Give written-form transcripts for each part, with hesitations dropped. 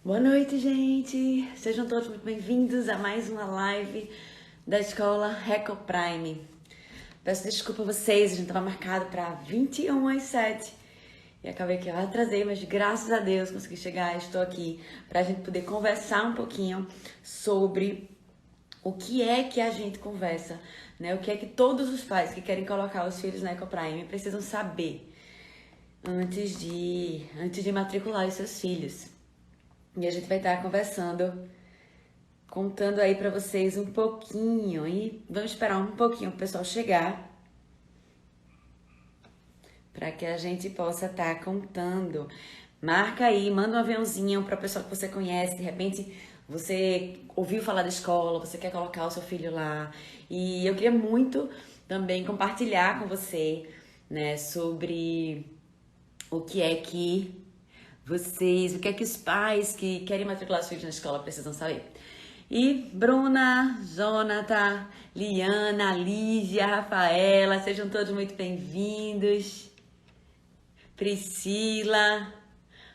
Boa noite, gente! Sejam todos muito bem-vindos a mais uma live da escola Reco Prime. Peço desculpa a vocês, a gente estava marcado para 21 às 7 e acabei que eu atrasei, mas graças a Deus consegui chegar. Estou aqui para a gente poder conversar um pouquinho sobre o que é que a gente conversa, né? O que é que todos os pais que querem colocar os filhos na Eco Prime precisam saber antes de matricular os seus filhos. E a gente vai estar conversando, contando aí pra vocês um pouquinho. E vamos esperar um pouquinho pro pessoal chegar, para que a gente possa estar contando. Marca aí, manda um aviãozinho para o pessoal que você conhece. De repente você ouviu falar da escola, você quer colocar o seu filho lá. E eu queria muito também compartilhar com você, né, sobre o que é que os pais que querem matricular os filhos na escola precisam saber. E Bruna, Jonathan, Liana, Lívia, Rafaela, sejam todos muito bem-vindos. Priscila,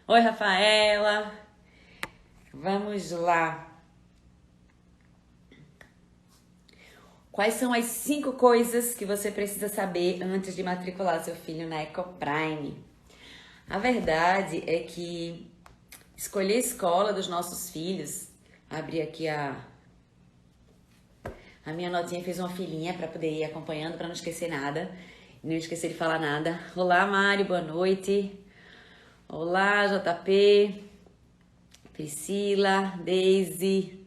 oi Rafaela, vamos lá. Quais são as 5 coisas que você precisa saber antes de matricular seu filho na Eco Prime? A verdade é que escolher a escola dos nossos filhos, abri aqui a minha notinha, fez uma filinha para poder ir acompanhando, para não esquecer nada, não esquecer de falar nada. Olá, Mário, boa noite. Olá, JP, Priscila, Deise,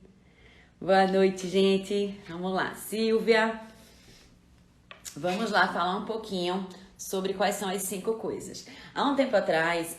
boa noite, gente. Vamos lá, Silvia. Vamos lá falar um pouquinho sobre quais são as 5 coisas. Há um tempo atrás,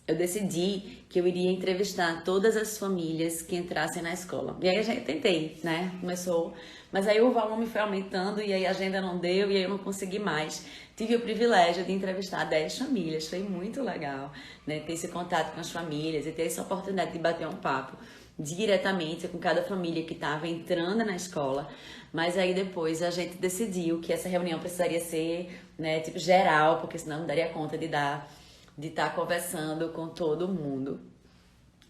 eu decidi que eu iria entrevistar todas as famílias que entrassem na escola. E aí a gente tentei, né? Começou, mas aí o volume foi aumentando e aí a agenda não deu e aí eu não consegui mais. Tive o privilégio de entrevistar 10 famílias, foi muito legal, né? Ter esse contato com as famílias e ter essa oportunidade de bater um papo diretamente com cada família que estava entrando na escola. Mas aí depois a gente decidiu que essa reunião precisaria ser, né, tipo geral, porque senão não daria conta de estar conversando com todo mundo.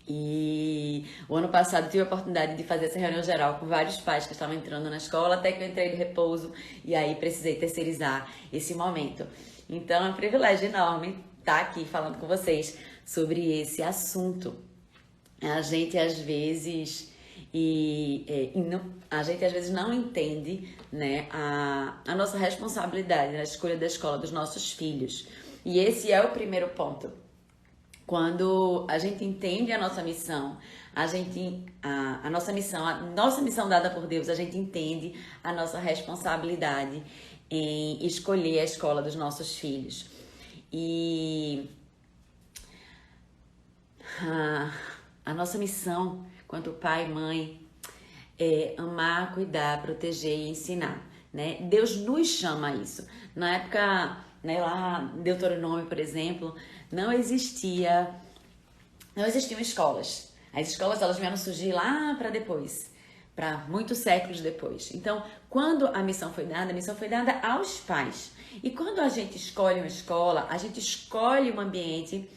E o ano passado tive a oportunidade de fazer essa reunião geral com vários pais que estavam entrando na escola, até que eu entrei de repouso e aí precisei terceirizar esse momento. Então é um privilégio enorme estar aqui falando com vocês sobre esse assunto. A gente às vezes não entende, né, a nossa responsabilidade na escolha da escola dos nossos filhos. E esse é o primeiro ponto. Quando a gente entende a nossa missão, a nossa missão dada por Deus, a gente entende a nossa responsabilidade em escolher a escola dos nossos filhos. E a nossa missão, quanto pai e mãe, é amar, cuidar, proteger e ensinar, né? Deus nos chama a isso. Na época, né, lá em Deuteronômio, por exemplo, não existiam escolas. As escolas, elas vieram surgir lá para depois, para muitos séculos depois. Então, quando a missão foi dada aos pais. E quando a gente escolhe uma escola, a gente escolhe um ambiente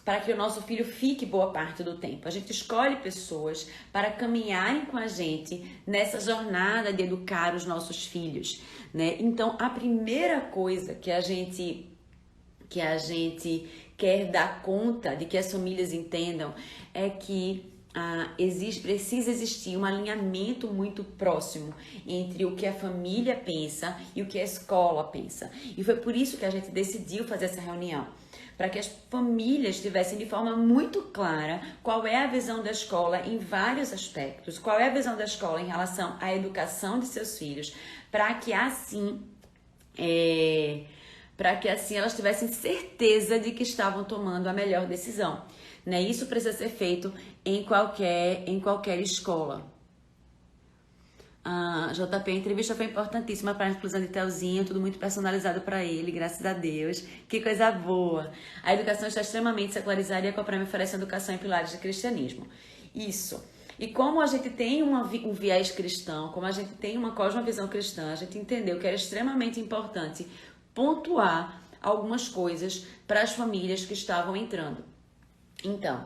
para que o nosso filho fique boa parte do tempo. A gente escolhe pessoas para caminharem com a gente nessa jornada de educar os nossos filhos, né? Então, a primeira coisa que a gente quer dar conta de que as famílias entendam é que precisa existir um alinhamento muito próximo entre o que a família pensa e o que a escola pensa. E foi por isso que a gente decidiu fazer essa reunião, para que as famílias tivessem de forma muito clara qual é a visão da escola em vários aspectos, qual é a visão da escola em relação à educação de seus filhos, para que assim elas tivessem certeza de que estavam tomando a melhor decisão, né? Isso precisa ser feito em qualquer escola. JP, a entrevista foi importantíssima para a inclusão de Telzinho, tudo muito personalizado para ele, graças a Deus. Que coisa boa! A educação está extremamente secularizada e a Eco Prime oferece educação em pilares de cristianismo. Isso. E como a gente tem um viés cristão, como a gente tem uma cosmovisão cristã, a gente entendeu que era extremamente importante pontuar algumas coisas para as famílias que estavam entrando. Então,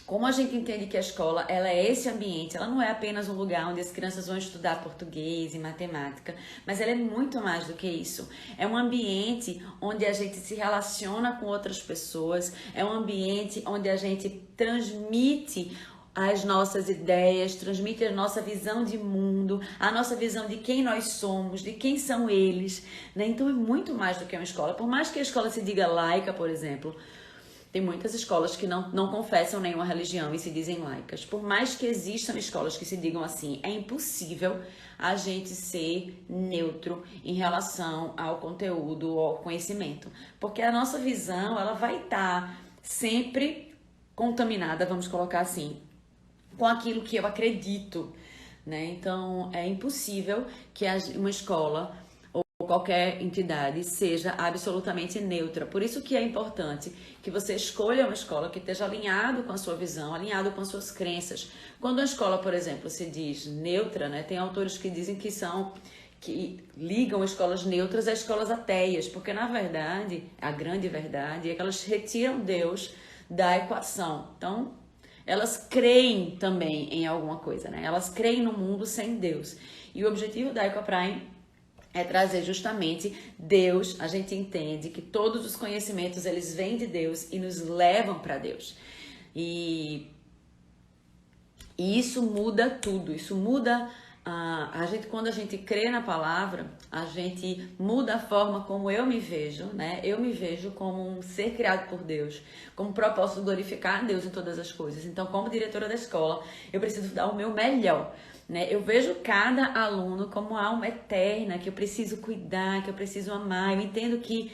como a gente entende que a escola, ela é esse ambiente, ela não é apenas um lugar onde as crianças vão estudar português e matemática, mas ela é muito mais do que isso. É um ambiente onde a gente se relaciona com outras pessoas, é um ambiente onde a gente transmite as nossas ideias, transmite a nossa visão de mundo, a nossa visão de quem nós somos, de quem são eles, né? Então é muito mais do que uma escola. Por mais que a escola se diga laica, por exemplo, tem muitas escolas que não confessam nenhuma religião e se dizem laicas. Por mais que existam escolas que se digam assim, é impossível a gente ser neutro em relação ao conteúdo ou ao conhecimento. Porque a nossa visão, ela vai estar sempre contaminada, vamos colocar assim, com aquilo que eu acredito, né? Então, é impossível que uma escola ou qualquer entidade seja absolutamente neutra. Por isso que é importante que você escolha uma escola que esteja alinhado com a sua visão, alinhado com as suas crenças. Quando uma escola, por exemplo, se diz neutra, né? Tem autores que dizem que ligam escolas neutras a escolas ateias, porque na verdade, a grande verdade é que elas retiram Deus da equação. Então, elas creem também em alguma coisa, né? Elas creem no mundo sem Deus. E o objetivo da EcoPrime é trazer justamente Deus. A gente entende que todos os conhecimentos, eles vêm de Deus e nos levam para Deus. E isso muda tudo, isso muda quando a gente crê na palavra, a gente muda a forma como eu me vejo, né? Eu me vejo como um ser criado por Deus, como propósito de glorificar a Deus em todas as coisas. Então, como diretora da escola, eu preciso dar o meu melhor, né? Eu vejo cada aluno como alma eterna, que eu preciso cuidar, que eu preciso amar. Eu entendo que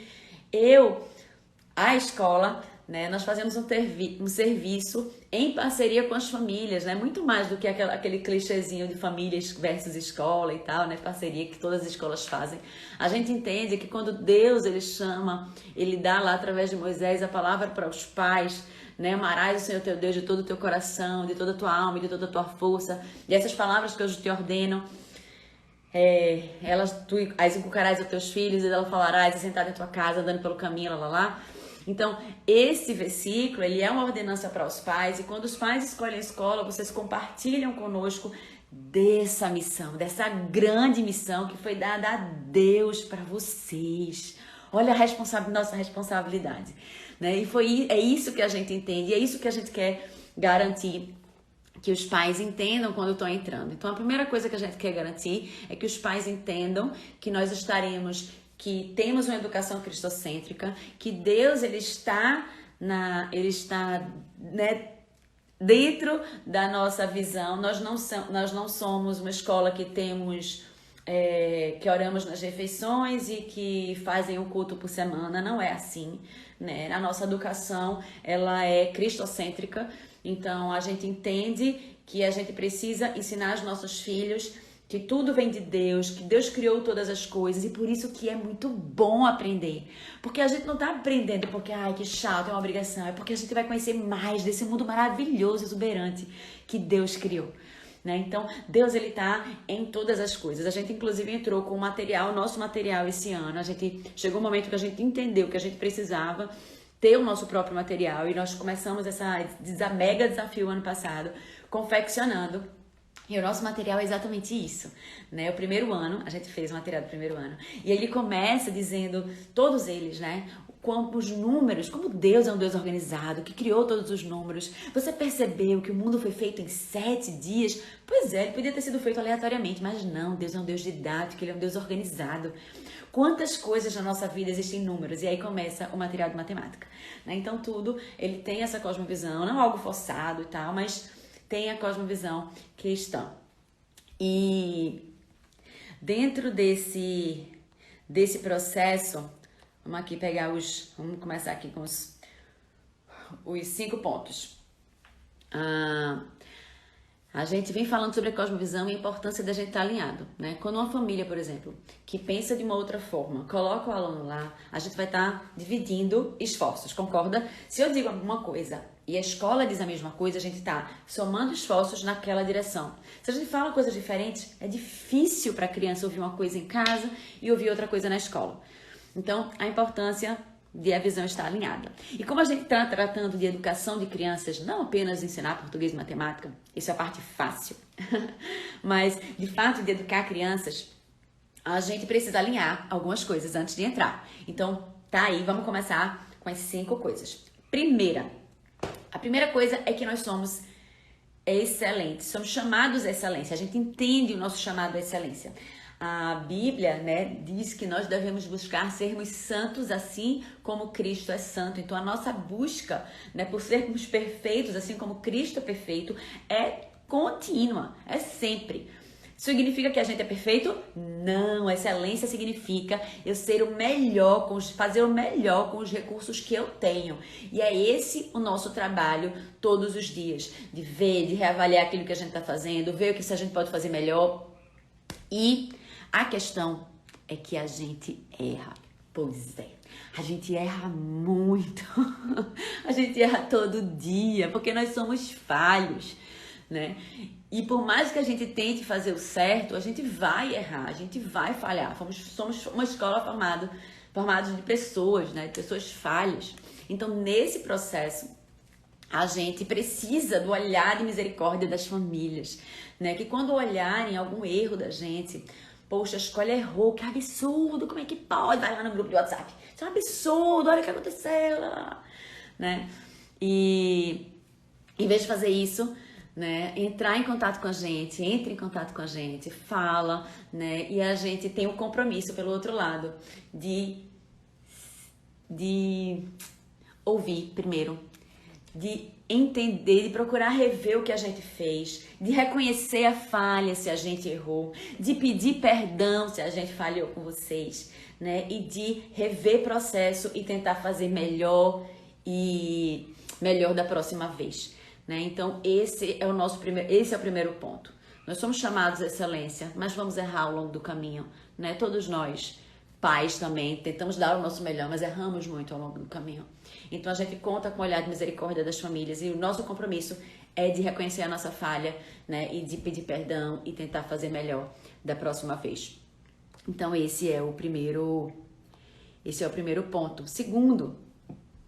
a escola, né, nós fazemos um serviço em parceria com as famílias, né? Muito mais do que aquele clichêzinho de famílias versus escola e tal, né? Parceria que todas as escolas fazem. A gente entende que quando Deus, ele chama, ele dá lá através de Moisés a palavra para os pais, né? Amarás o Senhor teu Deus de todo o teu coração, de toda a tua alma e de toda a tua força. E essas palavras que eu te ordeno, tu as inculcarás aos teus filhos, e ela falarás sentado em tua casa, andando pelo caminho, lá. Então, esse versículo, ele é uma ordenança para os pais, e quando os pais escolhem a escola, vocês compartilham conosco dessa missão, dessa grande missão que foi dada a Deus para vocês. Olha a nossa responsabilidade, né? E é isso que a gente entende, e é isso que a gente quer garantir que os pais entendam quando estão entrando. Então, a primeira coisa que a gente quer garantir é que os pais entendam que que temos uma educação cristocêntrica, que Deus, ele está né, dentro da nossa visão. Nós não somos uma escola que que oramos nas refeições e que fazem um culto por semana. Não é assim, né? A nossa educação, ela é cristocêntrica. Então, a gente entende que a gente precisa ensinar os nossos filhos que tudo vem de Deus, que Deus criou todas as coisas, e por isso que é muito bom aprender. Porque a gente não está aprendendo porque, que chato, é uma obrigação. É porque a gente vai conhecer mais desse mundo maravilhoso e exuberante que Deus criou, né? Então, Deus, ele tá em todas as coisas. A gente, inclusive, entrou com nosso material esse ano. Chegou um momento que a gente entendeu que a gente precisava ter o nosso próprio material, e nós começamos esse mega desafio ano passado, confeccionando. E o nosso material é exatamente isso, né? O primeiro ano, a gente fez o material do primeiro ano. E ele começa dizendo, todos eles, né? Os números, como Deus é um Deus organizado, que criou todos os números. Você percebeu que o mundo foi feito em 7 dias? Pois é, ele podia ter sido feito aleatoriamente, mas não, Deus é um Deus didático, ele é um Deus organizado. Quantas coisas na nossa vida existem em números? E aí começa o material de matemática, né? Então tudo, ele tem essa cosmovisão, não algo forçado e tal, mas tem a cosmovisão cristã. E dentro desse processo, vamos começar aqui com os 5 pontos. A gente vem falando sobre a cosmovisão e a importância da gente estar alinhado, né? Quando uma família, por exemplo, que pensa de uma outra forma, coloca o aluno lá, a gente vai estar dividindo esforços, concorda? Se eu digo alguma coisa e a escola diz a mesma coisa, a gente está somando esforços naquela direção. Se a gente fala coisas diferentes, é difícil para a criança ouvir uma coisa em casa e ouvir outra coisa na escola. Então, a importância de a visão estar alinhada. E como a gente está tratando de educação de crianças, não apenas ensinar português e matemática, isso é a parte fácil, mas de fato de educar crianças, a gente precisa alinhar algumas coisas antes de entrar. Então, tá aí, vamos começar com as 5 coisas. A primeira coisa é que nós somos excelentes, somos chamados à excelência, a gente entende o nosso chamado à excelência. A Bíblia, né, diz que nós devemos buscar sermos santos assim como Cristo é santo. Então, a nossa busca, né, por sermos perfeitos assim como Cristo é perfeito, é contínua, é sempre. Significa que a gente é perfeito? Não, excelência significa eu ser o melhor, fazer o melhor com os recursos que eu tenho. E é esse o nosso trabalho todos os dias, de ver, de reavaliar aquilo que a gente está fazendo, ver o que a gente pode fazer melhor. E a questão é que a gente erra. Pois é, a gente erra muito, a gente erra todo dia, porque nós somos falhos, né? E por mais que a gente tente fazer o certo, a gente vai errar, a gente vai falhar. Somos uma escola formada de pessoas, né? De pessoas falhas. Então, nesse processo, a gente precisa do olhar de misericórdia das famílias, né? Que quando olharem algum erro da gente, poxa, a escola errou, que absurdo, como é que pode? Vai lá no grupo de WhatsApp, isso é um absurdo, olha o que aconteceu, né? E em vez de fazer isso, né, entrar em contato com a gente, entre em contato com a gente, fala, né, e a gente tem o compromisso pelo outro lado de ouvir primeiro, de entender, de procurar rever o que a gente fez, de reconhecer a falha se a gente errou, de pedir perdão se a gente falhou com vocês, né, e de rever processo e tentar fazer melhor e melhor da próxima vez. Né? Então, esse é o primeiro ponto. Nós somos chamados à excelência, mas vamos errar ao longo do caminho, né? Todos nós, pais também, tentamos dar o nosso melhor, mas erramos muito ao longo do caminho. Então, a gente conta com o olhar de misericórdia das famílias e o nosso compromisso é de reconhecer a nossa falha, né? E de pedir perdão e tentar fazer melhor da próxima vez. Então, esse é o primeiro ponto. Segundo,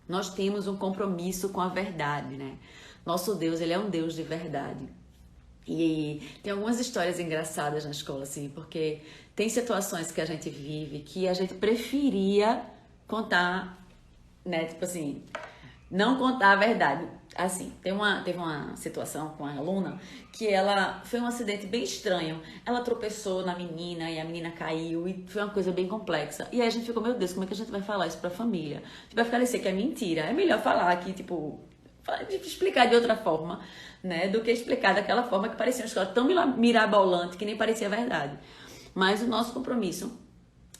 nós temos um compromisso com a verdade, né? Nosso Deus, ele é um Deus de verdade. E tem algumas histórias engraçadas na escola, assim, porque tem situações que a gente vive que a gente preferia contar, né? Tipo assim, não contar a verdade. Assim, teve uma situação com a aluna que ela foi um acidente bem estranho. Ela tropeçou na menina e a menina caiu e foi uma coisa bem complexa. E aí a gente ficou, meu Deus, como é que a gente vai falar isso pra família? Vai parecer que é mentira. É melhor falar que, tipo, explicar de outra forma, né, do que explicar daquela forma que parecia uma história tão mirabolante que nem parecia verdade. Mas o nosso compromisso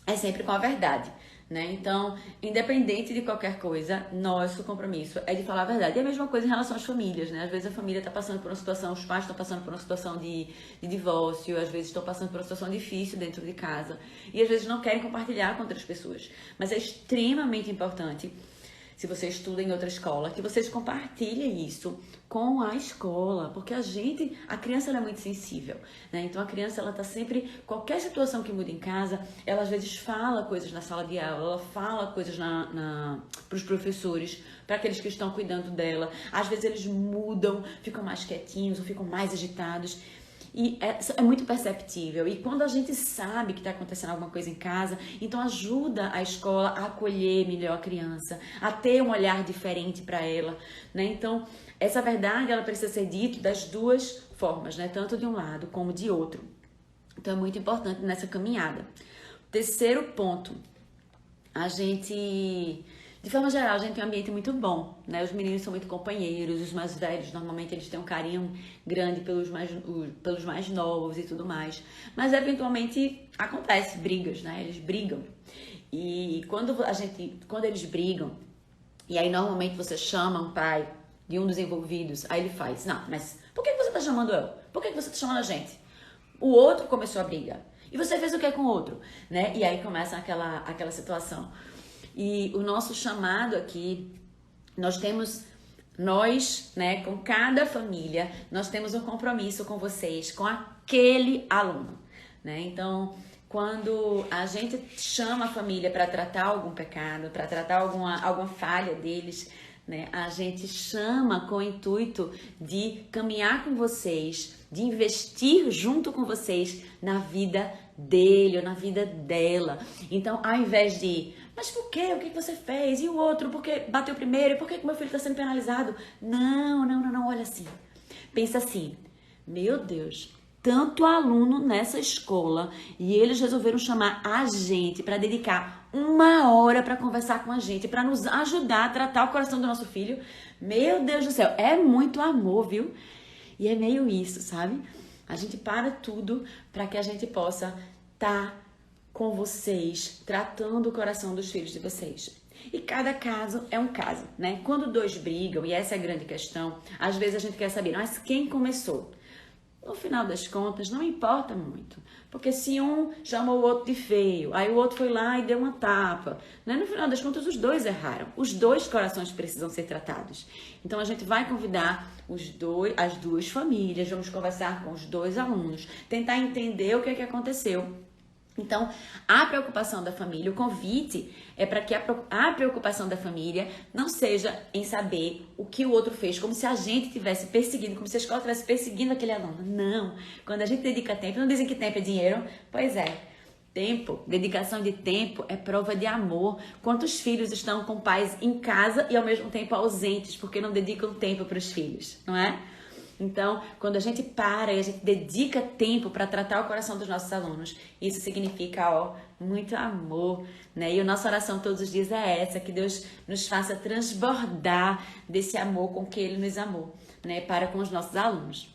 é sempre com a verdade, né? Então, independente de qualquer coisa, nosso compromisso é de falar a verdade. E a mesma coisa em relação às famílias, né? Às vezes a família está passando por uma situação, os pais estão passando por uma situação de divórcio, às vezes estão passando por uma situação difícil dentro de casa e às vezes não querem compartilhar com outras pessoas. Mas é extremamente importante, se você estuda em outra escola, que vocês compartilhem isso com a escola, porque a criança ela é muito sensível, né? Então a criança ela tá sempre, qualquer situação que muda em casa, ela às vezes fala coisas na sala de aula, ela fala coisas para os professores, para aqueles que estão cuidando dela. Às vezes eles mudam, ficam mais quietinhos ou ficam mais agitados. E é muito perceptível. E quando a gente sabe que está acontecendo alguma coisa em casa, então ajuda a escola a acolher melhor a criança, a ter um olhar diferente para ela, né? Então, essa verdade ela precisa ser dita das duas formas, né? Tanto de um lado como de outro. Então, é muito importante nessa caminhada. Terceiro ponto, de forma geral, a gente tem um ambiente muito bom, né? Os meninos são muito companheiros, os mais velhos, normalmente eles têm um carinho grande pelos mais novos e tudo mais. Mas, eventualmente, acontece brigas, né? Eles brigam. E quando eles brigam, e aí normalmente você chama um pai de um dos envolvidos, aí ele faz, não, mas por que você tá chamando eu? Por que você tá chamando a gente? O outro começou a briga. E você fez o que com o outro? Né? E aí começa aquela situação. E o nosso chamado aqui, né, com cada família, nós temos um compromisso com vocês, com aquele aluno, né? Então, quando a gente chama a família para tratar algum pecado, para tratar alguma falha deles, né? A gente chama com o intuito de caminhar com vocês, de investir junto com vocês na vida dele ou na vida dela. Então, ao invés de, mas por quê? O que você fez? E o outro? Por que bateu primeiro? E por que meu filho está sendo penalizado? Não, olha assim. Pensa assim, meu Deus, tanto aluno nessa escola e eles resolveram chamar a gente para dedicar 1 hora para conversar com a gente, para nos ajudar a tratar o coração do nosso filho. Meu Deus do céu, é muito amor, viu? E é meio isso, sabe? A gente para tudo para que a gente possa estar com vocês, tratando o coração dos filhos de vocês. E cada caso é um caso, né? Quando dois brigam, e essa é a grande questão, às vezes a gente quer saber, mas quem começou? No final das contas, não importa muito. Porque se um chamou o outro de feio, aí o outro foi lá e deu uma tapa, né? No final das contas, os dois erraram. Os dois corações precisam ser tratados. Então, a gente vai convidar as duas famílias, vamos conversar com os dois alunos, tentar entender o que aconteceu. Então, a preocupação da família, o convite é para que a preocupação da família não seja em saber o que o outro fez, como se a gente estivesse perseguindo, como se a escola estivesse perseguindo aquele aluno. Não. Quando a gente dedica tempo, não dizem que tempo é dinheiro? Pois é. Tempo, dedicação de tempo é prova de amor. Quantos filhos estão com pais em casa e ao mesmo tempo ausentes porque não dedicam tempo para os filhos, não é? Então, quando a gente para e a gente dedica tempo para tratar o coração dos nossos alunos, isso significa, muito amor, né? E a nossa oração todos os dias é essa, que Deus nos faça transbordar desse amor com que Ele nos amou, né? Para com os nossos alunos.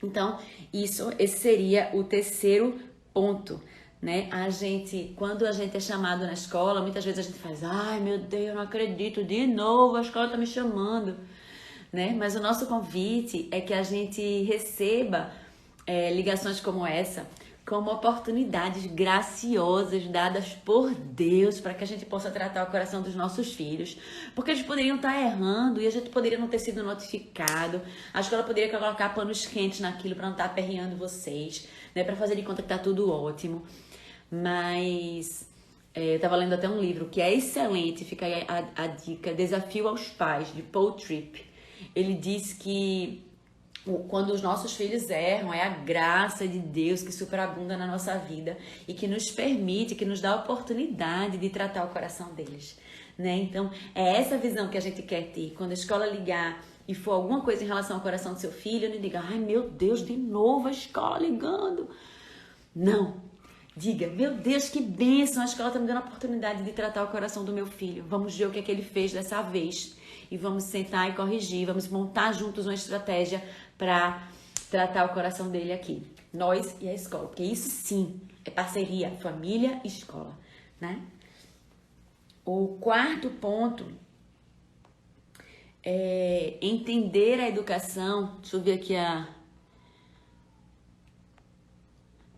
Então, esse seria o terceiro ponto, né? Quando a gente é chamado na escola, muitas vezes a gente faz, ai meu Deus, eu não acredito, de novo a escola está me chamando. Né? Mas o nosso convite é que a gente receba ligações como essa como oportunidades graciosas dadas por Deus para que a gente possa tratar o coração dos nossos filhos, porque eles poderiam estar errando e a gente poderia não ter sido notificado, a escola poderia colocar panos quentes naquilo para não estar aperreando vocês, né? Para fazer de conta que está tudo ótimo, mas eu estava lendo até um livro que é excelente, fica aí a dica, Desafio aos Pais, de Paul Tripp. Ele diz que quando os nossos filhos erram, é a graça de Deus que superabunda na nossa vida e que nos permite, que nos dá a oportunidade de tratar o coração deles, né? Então, é essa visão que a gente quer ter. Quando a escola ligar e for alguma coisa em relação ao coração do seu filho, não diga, ai meu Deus, de novo a escola ligando. Não. Diga, meu Deus, que bênção, a escola está me dando a oportunidade de tratar o coração do meu filho. Vamos ver o que é que ele fez dessa vez. E vamos sentar e corrigir, vamos montar juntos uma estratégia para tratar o coração dele aqui. Nós e a escola, porque isso sim é parceria, família e escola, né? O quarto ponto é entender a educação. Deixa eu ver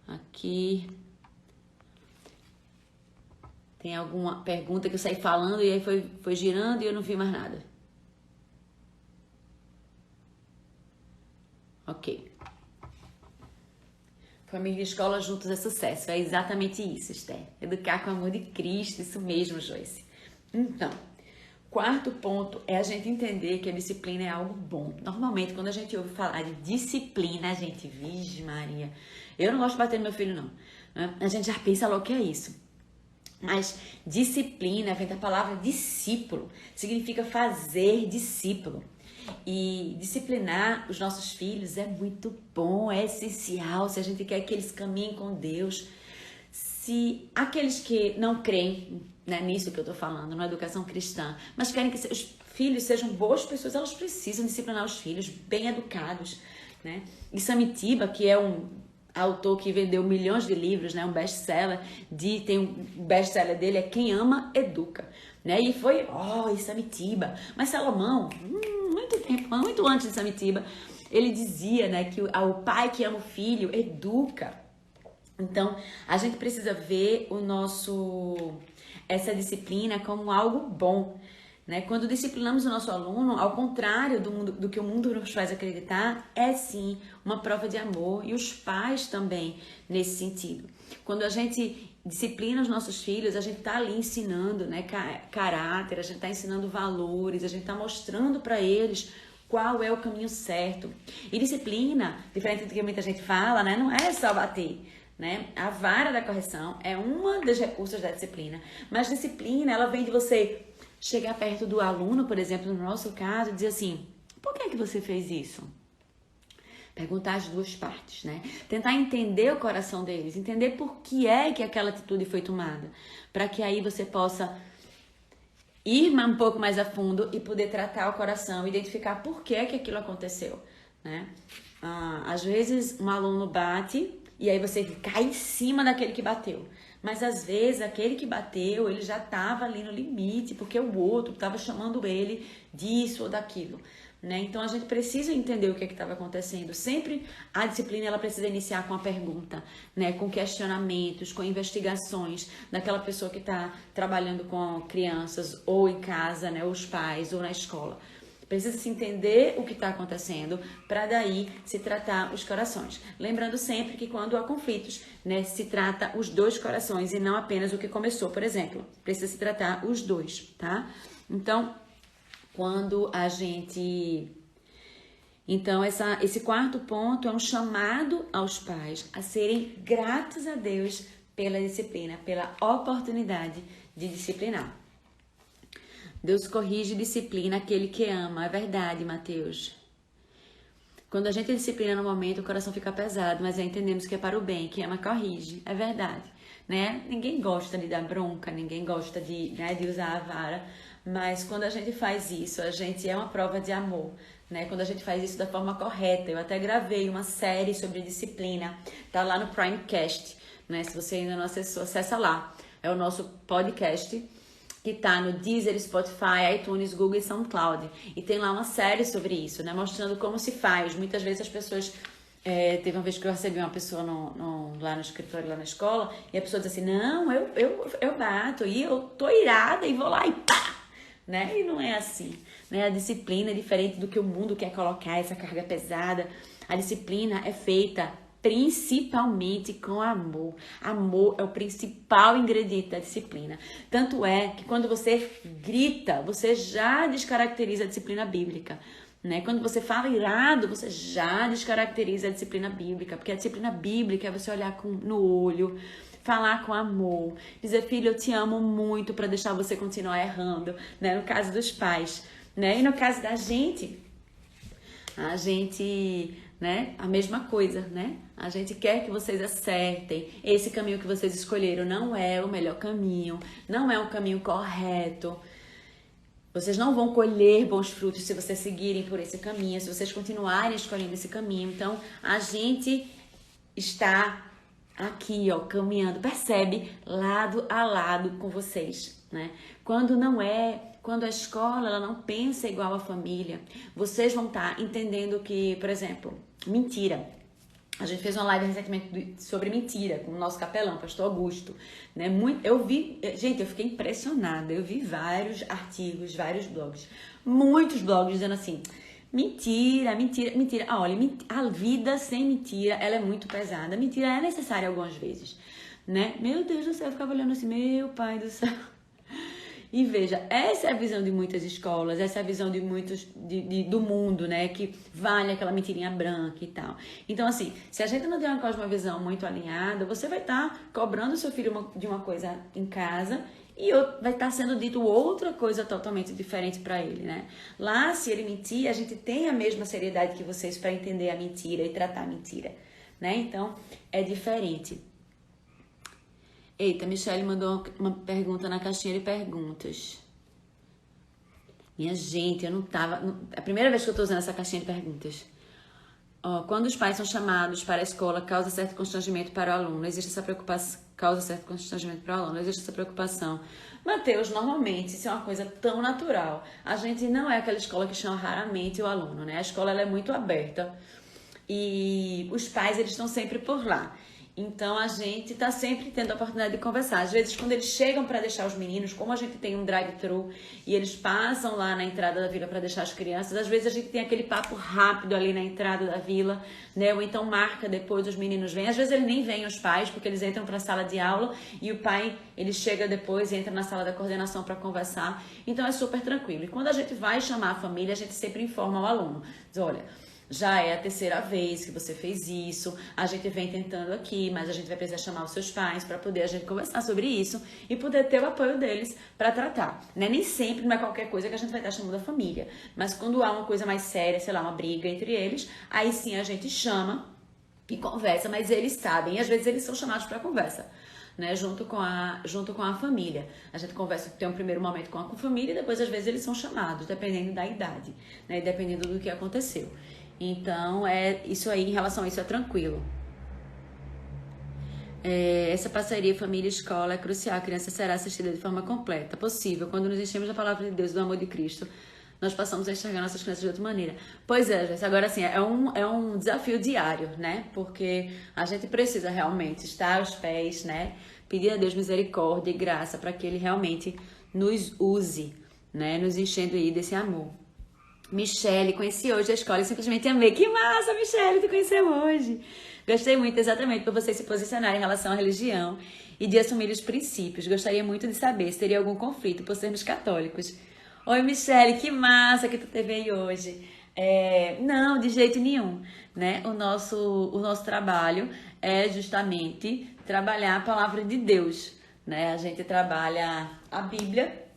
aqui. Tem alguma pergunta que eu saí falando e aí foi girando e eu não vi mais nada. Ok. Família e escola juntos é sucesso. É exatamente isso, Esther. Educar com o amor de Cristo. Isso mesmo, Joyce. Então, quarto ponto é a gente entender que a disciplina é algo bom. Normalmente, quando a gente ouve falar de disciplina, a gente, Virgem Maria, eu não gosto de bater no meu filho, não. A gente já pensa logo que é isso. Mas disciplina vem da palavra discípulo. Significa fazer discípulo. E disciplinar os nossos filhos é muito bom, é essencial se a gente quer que eles caminhem com Deus. Se aqueles que não creem, né, nisso que eu tô falando, na educação cristã, mas querem que seus filhos sejam boas pessoas, elas precisam disciplinar os filhos, bem educados, né? E Samitiba, que é um autor que vendeu milhões de livros, né, um best-seller, tem um best-seller dele, é Quem Ama, Educa, né? E foi, Samitiba. Mas Salomão, muito tempo, muito antes de Samitiba, ele dizia, né, que o pai que ama o filho educa. Então, a gente precisa ver essa disciplina como algo bom, né? Quando disciplinamos o nosso aluno, ao contrário do que o mundo nos faz acreditar, é sim uma prova de amor, e os pais também nesse sentido. Quando a gente disciplina os nossos filhos, a gente tá ali ensinando, né, caráter, a gente tá ensinando valores, a gente tá mostrando para eles qual é o caminho certo. E disciplina, diferente do que muita gente fala, né, não é só bater, né? A vara da correção é uma dos recursos da disciplina, mas disciplina, ela vem de você chegar perto do aluno, por exemplo, no nosso caso, e dizer assim: por que é que você fez isso? Perguntar as duas partes, né? Tentar entender o coração deles, entender por que é que aquela atitude foi tomada, para que aí você possa ir um pouco mais a fundo e poder tratar o coração, identificar por que é que aquilo aconteceu, né? Às vezes um aluno bate e aí você cai em cima daquele que bateu. Mas às vezes aquele que bateu, ele já estava ali no limite, porque o outro estava chamando ele disso ou daquilo, né? Então a gente precisa entender o que estava acontecendo. Sempre a disciplina ela precisa iniciar com a pergunta, né? Com questionamentos, com investigações daquela pessoa que está trabalhando com crianças ou em casa, né? Ou os pais ou na escola. Precisa se entender o que está acontecendo para daí se tratar os corações. Lembrando sempre que quando há conflitos, né, se trata os dois corações e não apenas o que começou, por exemplo. Precisa se tratar os dois, tá? Então, quando a gente... Então, esse quarto ponto é um chamado aos pais a serem gratos a Deus pela disciplina, pela oportunidade de disciplinar. Deus corrige e disciplina aquele que ama. É verdade, Mateus. Quando a gente disciplina no momento, o coração fica pesado, mas entendemos que é para o bem. Quem ama corrige. É verdade, né? Ninguém gosta de dar bronca, ninguém gosta de usar a vara, mas quando a gente faz isso, a gente é uma prova de amor, né? Quando a gente faz isso da forma correta. Eu até gravei uma série sobre disciplina, tá lá no Primecast, né? Se você ainda não acessou, acessa lá. É o nosso podcast que tá no Deezer, Spotify, iTunes, Google e SoundCloud. E tem lá uma série sobre isso, né? Mostrando como se faz. Muitas vezes as pessoas... teve uma vez que eu recebi uma pessoa lá no escritório, lá na escola, e a pessoa diz assim: não, eu bato, e eu tô irada e vou lá e pá! Né? E não é assim, né? A disciplina é diferente do que o mundo quer colocar, essa carga pesada. A disciplina é feita principalmente com amor. Amor é o principal ingrediente da disciplina. Tanto é que quando você grita, você já descaracteriza a disciplina bíblica, né? Quando você fala irado, você já descaracteriza a disciplina bíblica, porque a disciplina bíblica é você olhar no olho, falar com amor, dizer: filho, eu te amo muito, para deixar você continuar errando, né? No caso dos pais, né? E no caso da gente, né? A mesma coisa, né? A gente quer que vocês acertem. Esse caminho que vocês escolheram não é o melhor caminho, não é um caminho correto. Vocês não vão colher bons frutos se vocês seguirem por esse caminho, se vocês continuarem escolhendo esse caminho. Então, a gente está aqui, ó, caminhando, percebe? Lado a lado com vocês, né? Quando a escola ela não pensa igual à família, vocês vão estar entendendo que, por exemplo, mentira. A gente fez uma live recentemente sobre mentira com o nosso capelão, pastor Augusto, né? Gente, eu fiquei impressionada. Eu vi vários artigos, vários blogs, muitos blogs dizendo assim: mentira, mentira, mentira. Olha, a vida sem mentira, ela é muito pesada. Mentira é necessária algumas vezes, né? Meu Deus do céu, eu ficava olhando assim: meu pai do céu. E veja, essa é a visão de muitas escolas, essa é a visão de muitos do mundo, né? Que vale aquela mentirinha branca e tal. Então, assim, se a gente não tem uma cosmovisão muito alinhada, você vai estar cobrando o seu filho de uma coisa em casa e vai estar sendo dito outra coisa totalmente diferente para ele, né? Lá, se ele mentir, a gente tem a mesma seriedade que vocês para entender a mentira e tratar a mentira, né? Então, é diferente. Eita, Michelle mandou uma pergunta na caixinha de perguntas. Minha gente, eu não tava... É a primeira vez que eu tô usando essa caixinha de perguntas. Ó, quando os pais são chamados para a escola, causa certo constrangimento para o aluno. Existe essa preocupação... Causa certo constrangimento para o aluno. Existe essa preocupação. Mateus, normalmente, isso é uma coisa tão natural. A gente não é aquela escola que chama raramente o aluno, né? A escola ela é muito aberta. E os pais, eles estão sempre por lá. Então a gente tá sempre tendo a oportunidade de conversar. Às vezes, quando eles chegam para deixar os meninos, como a gente tem um drive-thru e eles passam lá na entrada da vila para deixar as crianças, às vezes a gente tem aquele papo rápido ali na entrada da vila, né? Ou então marca depois, os meninos vêm. Às vezes eles nem vêm, os pais, porque eles entram para a sala de aula e o pai, ele chega depois e entra na sala da coordenação para conversar. Então é super tranquilo. E quando a gente vai chamar a família, a gente sempre informa o aluno. Diz, olha, já é a terceira vez que você fez isso, a gente vem tentando aqui, mas a gente vai precisar chamar os seus pais para poder a gente conversar sobre isso e poder ter o apoio deles para tratar, né? Nem sempre, não é qualquer coisa que a gente vai estar chamando a família, mas quando há uma coisa mais séria, sei lá, uma briga entre eles, aí sim a gente chama e conversa, mas eles sabem, e às vezes eles são chamados para conversa, né, junto com a família. A gente conversa, tem um primeiro momento com a família e depois às vezes eles são chamados, dependendo da idade, né, dependendo do que aconteceu. Então, isso aí, em relação a isso, é tranquilo. Essa parceria família-escola é crucial. A criança será assistida de forma completa, possível. Quando nos enchemos da palavra de Deus, do amor de Cristo, nós passamos a enxergar nossas crianças de outra maneira. Pois é, gente, agora assim, é um desafio diário, né? Porque a gente precisa realmente estar aos pés, né? Pedir a Deus misericórdia e graça para que Ele realmente nos use, né? Nos enchendo aí desse amor. Michele, conheci hoje a escola e simplesmente amei. Que massa, Michele, tu conheceu hoje. Gostei muito, exatamente, por você se posicionar em relação à religião e de assumir os princípios. Gostaria muito de saber se teria algum conflito por sermos católicos. Oi, Michele, que massa que tu teve aí hoje. Não, de jeito nenhum, né? O nosso trabalho é justamente trabalhar a palavra de Deus, né? A gente trabalha a Bíblia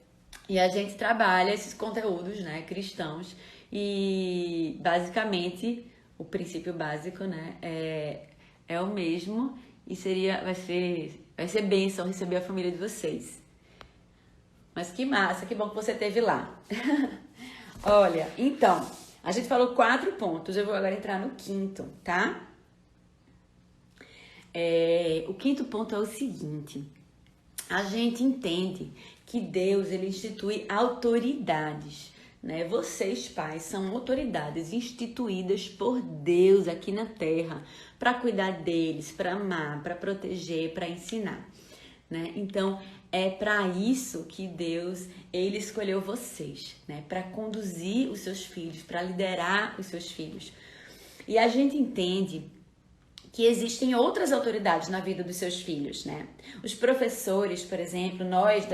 e a gente trabalha esses conteúdos, né, cristãos, e basicamente o princípio básico, né, é o mesmo e vai ser bênção receber a família de vocês. Mas que massa, que bom que você esteve lá. Olha, então, a gente falou 4 pontos, eu vou agora entrar no 5º, tá? O 5º ponto é o seguinte: a gente entende que Deus, ele institui autoridades, né? Vocês, pais, são autoridades instituídas por Deus aqui na Terra para cuidar deles, para amar, para proteger, para ensinar, né? Então, é para isso que Deus, ele escolheu vocês, né? Para conduzir os seus filhos, para liderar os seus filhos. E a gente entende que existem outras autoridades na vida dos seus filhos, né? Os professores, por exemplo, nós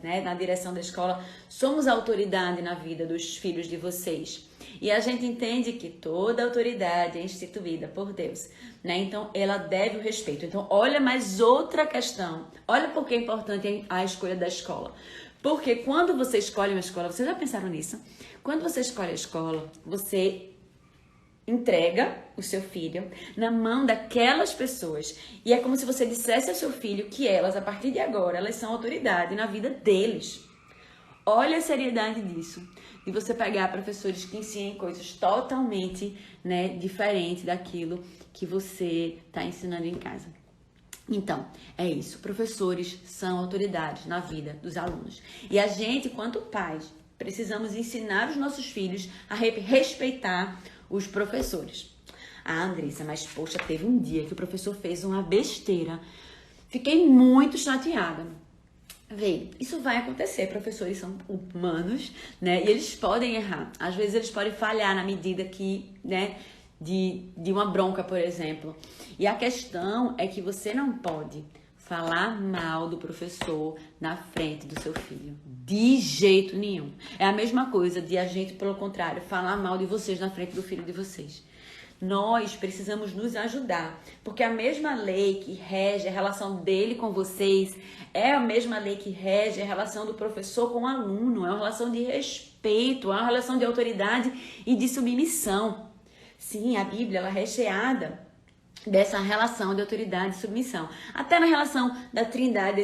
né, na direção da escola, somos autoridade na vida dos filhos de vocês. E a gente entende que toda autoridade é instituída por Deus, né? Então, ela deve o respeito. Então, olha mais outra questão. Olha por que é importante a escolha da escola. Porque quando você escolhe uma escola, vocês já pensaram nisso? Quando você escolhe a escola, você entrega o seu filho na mão daquelas pessoas. E é como se você dissesse ao seu filho que elas, a partir de agora, elas são autoridade na vida deles. Olha a seriedade disso. De você pegar professores que ensinem coisas totalmente, né, diferentes daquilo que você está ensinando em casa. Então, é isso. Professores são autoridades na vida dos alunos. E a gente, quanto pais, precisamos ensinar os nossos filhos a respeitar os professores. Andressa, mas poxa, teve um dia que o professor fez uma besteira. Fiquei muito chateada. Vê, isso vai acontecer, professores são humanos, né? E eles podem errar. Às vezes eles podem falhar na medida que, né, de uma bronca, por exemplo. E a questão é que você não pode falar mal do professor na frente do seu filho. De jeito nenhum. É a mesma coisa de a gente, pelo contrário, falar mal de vocês na frente do filho de vocês. Nós precisamos nos ajudar, porque a mesma lei que rege a relação dele com vocês é a mesma lei que rege a relação do professor com o aluno. É uma relação de respeito, é uma relação de autoridade e de submissão. Sim, a Bíblia ela é recheada dessa relação de autoridade e submissão. Até na relação da Trindade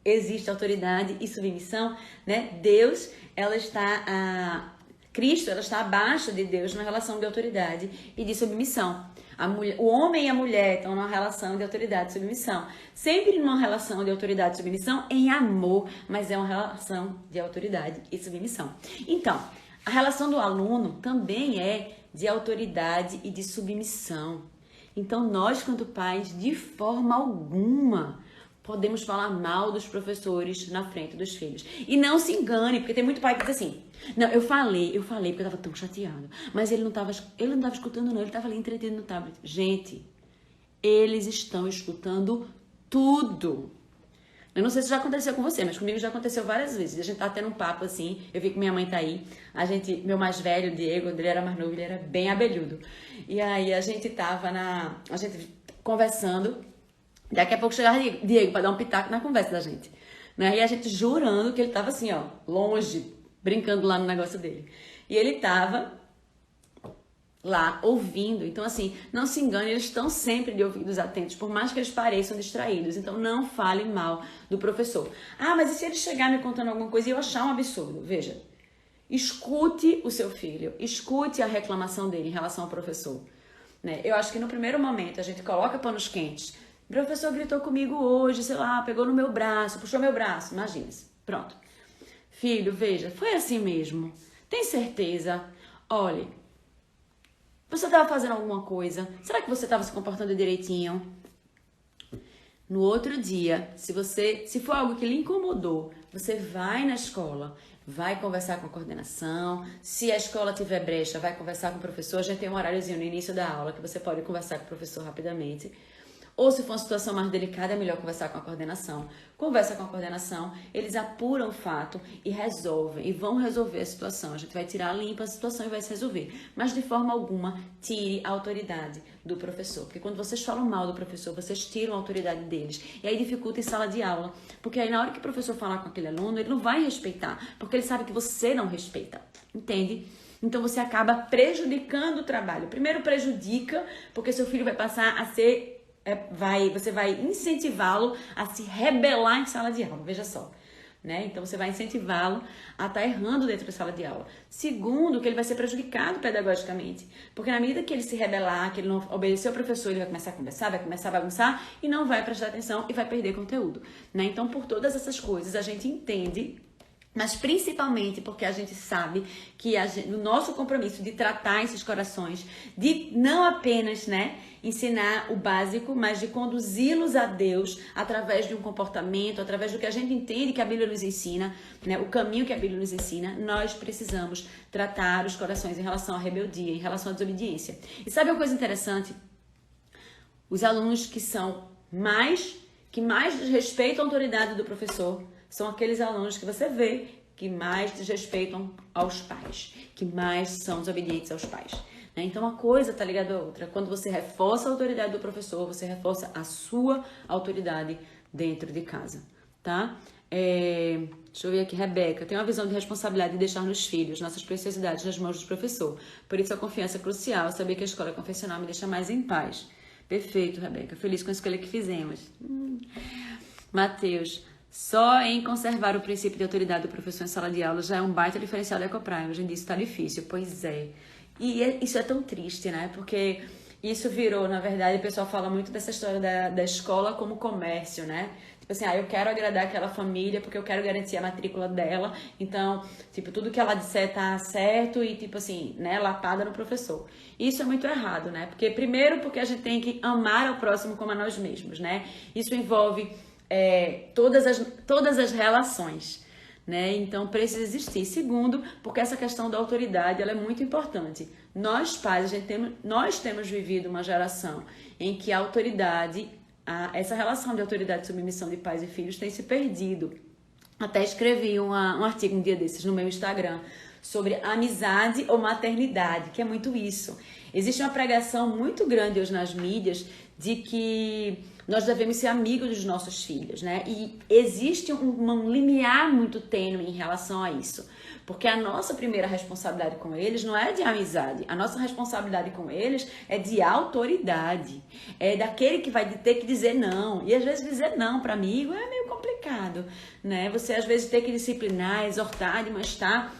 existe autoridade e submissão, né? Deus, Cristo, ela está abaixo de Deus na relação de autoridade e de submissão. O homem e a mulher estão numa relação de autoridade e submissão. Sempre numa relação de autoridade e submissão em amor, mas é uma relação de autoridade e submissão. Então, a relação do aluno também é de autoridade e de submissão. Então, nós, quanto pais, de forma alguma, podemos falar mal dos professores na frente dos filhos. E não se engane, porque tem muito pai que diz assim, não, eu falei porque eu tava tão chateado. Mas ele não tava escutando não, ele tava ali entretido no tablet. Gente, eles estão escutando tudo. Eu não sei se já aconteceu com você, mas comigo já aconteceu várias vezes. A gente tá tendo um papo assim, eu vi que minha mãe tá aí. Meu mais velho, Diego, ele era mais novo, ele era bem abelhudo. E aí a gente tava conversando. Daqui a pouco chegava Diego pra dar um pitaco na conversa da gente. Né? E a gente jurando que ele tava assim, ó, longe, brincando lá no negócio dele. E ele tava lá ouvindo. Então, assim, não se engane, eles estão sempre de ouvidos atentos, por mais que eles pareçam distraídos. Então, não fale mal do professor. Ah, mas e se ele chegar me contando alguma coisa e eu achar um absurdo? Veja, escute o seu filho, escute a reclamação dele em relação ao professor. Né? Eu acho que no primeiro momento a gente coloca panos quentes. O professor gritou comigo hoje, sei lá, pegou no meu braço, puxou meu braço, imagina-se. Pronto. Filho, veja, foi assim mesmo. Tem certeza? Olhe, você estava fazendo alguma coisa? Será que você estava se comportando direitinho? No outro dia, se for algo que lhe incomodou, você vai na escola, vai conversar com a coordenação. Se a escola tiver brecha, vai conversar com o professor. Já tem um horáriozinho no início da aula que você pode conversar com o professor rapidamente. Ou se for uma situação mais delicada, é melhor conversar com a coordenação. Conversa com a coordenação, eles apuram o fato e resolvem, e vão resolver a situação. A gente vai tirar limpa a situação e vai se resolver. Mas de forma alguma, tire a autoridade do professor. Porque quando vocês falam mal do professor, vocês tiram a autoridade deles. E aí dificulta em sala de aula. Porque aí na hora que o professor falar com aquele aluno, ele não vai respeitar. Porque ele sabe que você não respeita. Entende? Então você acaba prejudicando o trabalho. Primeiro prejudica, porque seu filho vai passar a ser... você vai incentivá-lo a se rebelar em sala de aula, veja só, né? Então você vai incentivá-lo a estar errando dentro da sala de aula. Segundo, que ele vai ser prejudicado pedagogicamente, porque na medida que ele se rebelar, que ele não obedecer ao professor, ele vai começar a conversar, vai começar a bagunçar e não vai prestar atenção e vai perder conteúdo, né? Então, por todas essas coisas, a gente entende, mas principalmente porque a gente sabe que o nosso compromisso de tratar esses corações, de não apenas, né, ensinar o básico, mas de conduzi-los a Deus através de um comportamento, através do que a gente entende que a Bíblia nos ensina, né, o caminho que a Bíblia nos ensina, nós precisamos tratar os corações em relação à rebeldia, em relação à desobediência. E sabe uma coisa interessante? Os alunos que mais desrespeitam a autoridade do professor são aqueles alunos que você vê que mais desrespeitam aos pais, que mais são desobedientes aos pais. Né? Então, uma coisa tá ligada à outra. Quando você reforça a autoridade do professor, você reforça a sua autoridade dentro de casa, tá? Deixa eu ver aqui, Rebeca. Tem uma visão de responsabilidade de deixar nos filhos nossas preciosidades nas mãos do professor. Por isso, a confiança é crucial. Saber que a escola confessional me deixa mais em paz. Perfeito, Rebeca. Feliz com a escolha que fizemos. Mateus. Só em conservar o princípio de autoridade do professor em sala de aula já é um baita diferencial da Ecoprime. Hoje em dia isso tá difícil. Pois é. E isso é tão triste, né? Porque isso virou, na verdade, o pessoal fala muito dessa história da escola como comércio, né? Tipo assim, eu quero agradar aquela família porque eu quero garantir a matrícula dela. Então, tipo, tudo que ela disser tá certo e, tipo assim, né, lapada no professor. Isso é muito errado, né? Primeiro, porque a gente tem que amar ao próximo como a nós mesmos, né? Isso envolve... todas as relações, né? Então precisa existir. Segundo, porque essa questão da autoridade ela é muito importante. Nós pais, nós temos vivido uma geração em que a autoridade, essa relação de autoridade e submissão de pais e filhos tem se perdido. Até escrevi um artigo um dia desses no meu Instagram sobre amizade ou maternidade, que é muito isso. Existe uma pregação muito grande hoje nas mídias de que nós devemos ser amigos dos nossos filhos, né? E existe um limiar muito tênue em relação a isso. Porque a nossa primeira responsabilidade com eles não é de amizade. A nossa responsabilidade com eles é de autoridade. É daquele que vai ter que dizer não. E às vezes dizer não para amigo é meio complicado, né? Você às vezes tem que disciplinar, exortar, admoestar.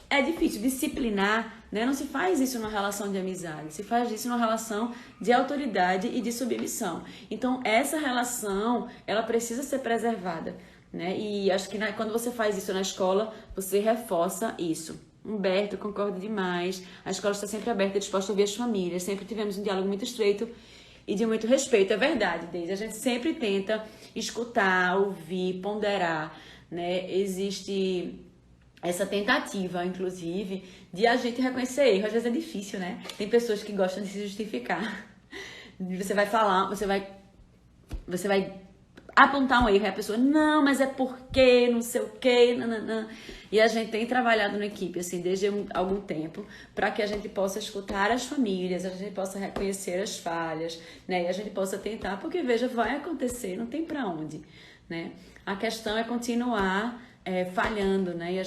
É difícil disciplinar, né? Não se faz isso numa relação de amizade, se faz isso numa relação de autoridade e de submissão. Então, essa relação, ela precisa ser preservada, né? E acho que quando você faz isso na escola, você reforça isso. Humberto, concordo demais. A escola está sempre aberta e disposta a ouvir as famílias. Sempre tivemos um diálogo muito estreito e de muito respeito. É verdade, Deise. A gente sempre tenta escutar, ouvir, ponderar, né? Existe essa tentativa, inclusive, de a gente reconhecer erro. Às vezes é difícil, né? Tem pessoas que gostam de se justificar. Você vai falar, você vai apontar um erro e a pessoa, não, mas é porque, não sei o quê, nananã. E a gente tem trabalhado na equipe, assim, desde algum tempo, para que a gente possa escutar as famílias, a gente possa reconhecer as falhas, né? E a gente possa tentar, porque, veja, vai acontecer, não tem pra onde, né? A questão é continuar falhando, né? E a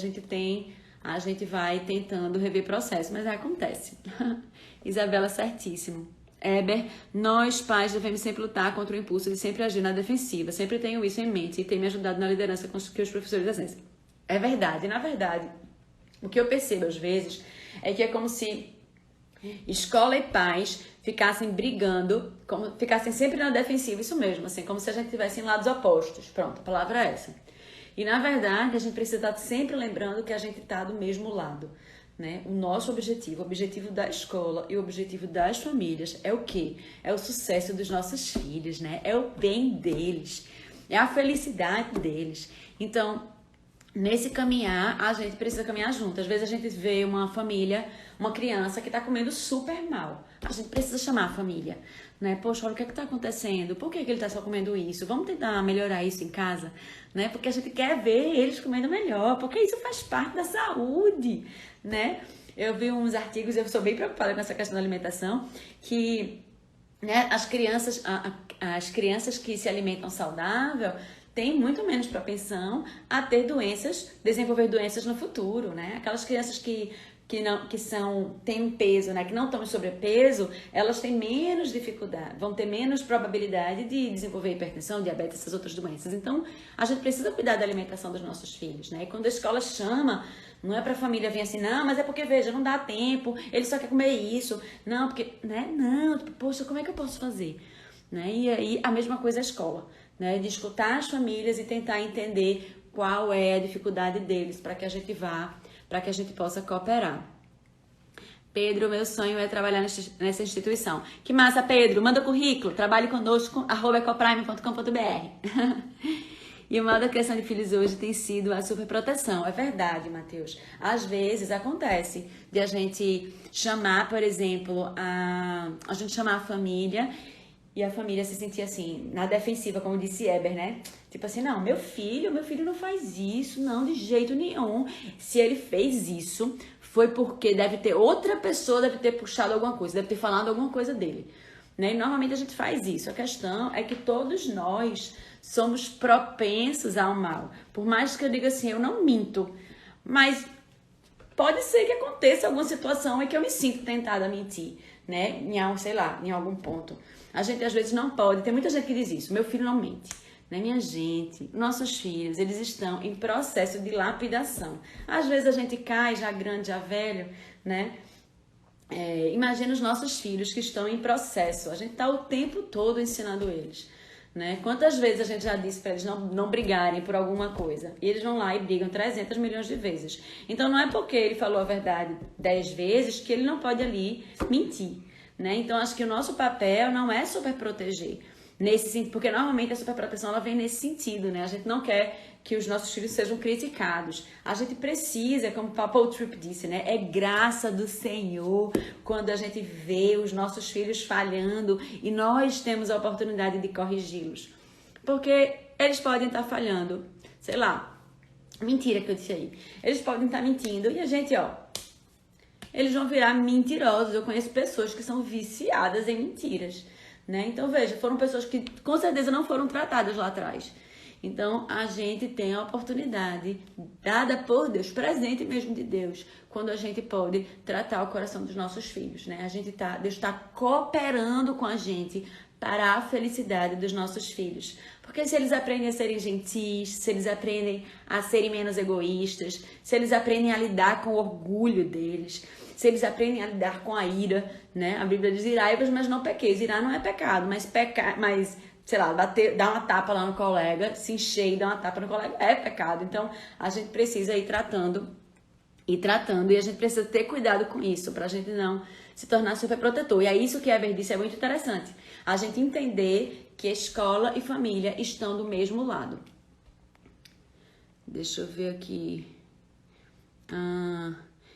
gente vai tentando rever processo, mas acontece. Isabela, certíssimo. Eber, nós pais devemos sempre lutar contra o impulso de sempre agir na defensiva. Sempre tenho isso em mente e tem me ajudado na liderança que os professores exercem. É verdade. Na verdade, o que eu percebo às vezes é que é como se escola e pais ficassem brigando, ficassem sempre na defensiva, isso mesmo, assim, como se a gente estivesse em lados opostos. Pronto, a palavra é essa. E na verdade, a gente precisa estar sempre lembrando que a gente está do mesmo lado. Né? O nosso objetivo, o objetivo da escola e o objetivo das famílias é o quê? É o sucesso dos nossos filhos, né? É o bem deles, é a felicidade deles. Então, nesse caminhar, a gente precisa caminhar junto. Às vezes a gente vê uma família, uma criança que está comendo super mal. A gente precisa chamar a família, né? Poxa, olha o que está acontecendo. Por que ele está só comendo isso? Vamos tentar melhorar isso em casa, né? Porque a gente quer ver eles comendo melhor, porque isso faz parte da saúde, né? Eu vi uns artigos, eu sou bem preocupada com essa questão da alimentação, que, né, as crianças que se alimentam saudável têm muito menos propensão a ter doenças, desenvolver doenças no futuro, né? Aquelas crianças que têm um peso, né, que não estão em sobrepeso, elas têm menos dificuldade, vão ter menos probabilidade de desenvolver hipertensão, diabetes, essas outras doenças. Então, a gente precisa cuidar da alimentação dos nossos filhos, né? E quando a escola chama, não é para a família vir assim, não, mas é porque, veja, não dá tempo, ele só quer comer isso, não, porque, né? Não, poxa, como é que eu posso fazer? Né? E aí, a mesma coisa a escola, né? De escutar as famílias e tentar entender qual é a dificuldade deles para que a gente possa cooperar. Pedro, meu sonho é trabalhar nessa instituição. Que massa, Pedro! Manda currículo, trabalhe conosco, @ecoprime.com.br. E o mal da criação de filhos hoje tem sido a superproteção. É verdade, Matheus. Às vezes acontece de a gente chamar, por exemplo, a gente chamar a família e a família se sentir assim, na defensiva, como disse Eber, né? Tipo assim, não, meu filho não faz isso, não, de jeito nenhum. Se ele fez isso, foi porque outra pessoa deve ter puxado alguma coisa, deve ter falado alguma coisa dele. Né? E normalmente a gente faz isso. A questão é que todos nós somos propensos ao mal. Por mais que eu diga assim, eu não minto, mas pode ser que aconteça alguma situação em que eu me sinto tentada a mentir, né? Em algum ponto. A gente às vezes não pode, tem muita gente que diz isso, meu filho não mente. Né, minha gente, nossos filhos, eles estão em processo de lapidação. Às vezes a gente cai já grande, já velho, né? Imagina os nossos filhos que estão em processo. A gente está o tempo todo ensinando eles. Né? Quantas vezes a gente já disse para eles não brigarem por alguma coisa e eles vão lá e brigam 300 milhões de vezes. Então não é porque ele falou a verdade 10 vezes que ele não pode ali mentir. Né? Então acho que o nosso papel não é superproteger. Porque normalmente a superproteção ela vem nesse sentido, né? A gente não quer que os nossos filhos sejam criticados. A gente precisa, como o Paul Tripp disse, né? É graça do Senhor quando a gente vê os nossos filhos falhando e nós temos a oportunidade de corrigi-los. Porque eles podem estar falhando, sei lá, mentira que eu disse aí. Eles podem estar mentindo e a gente, eles vão virar mentirosos. Eu conheço pessoas que são viciadas em mentiras. Né? Então, veja, foram pessoas que com certeza não foram tratadas lá atrás. Então, a gente tem a oportunidade dada por Deus, presente mesmo de Deus, quando a gente pode tratar o coração dos nossos filhos. Né? Deus está cooperando com a gente para a felicidade dos nossos filhos. Porque se eles aprendem a serem gentis, se eles aprendem a serem menos egoístas, se eles aprendem a lidar com o orgulho deles, se eles aprendem a lidar com a ira, né? A Bíblia diz irai-vos, mas não pequeis. Irar não é pecado, mas sei lá, dar uma tapa lá no colega, se encher e dar uma tapa no colega é pecado. Então, a gente precisa ir tratando e tratando. E a gente precisa ter cuidado com isso, pra gente não se tornar superprotetor. E é isso que a Ever disse, é muito interessante. A gente entender que escola e família estão do mesmo lado. Deixa eu ver aqui.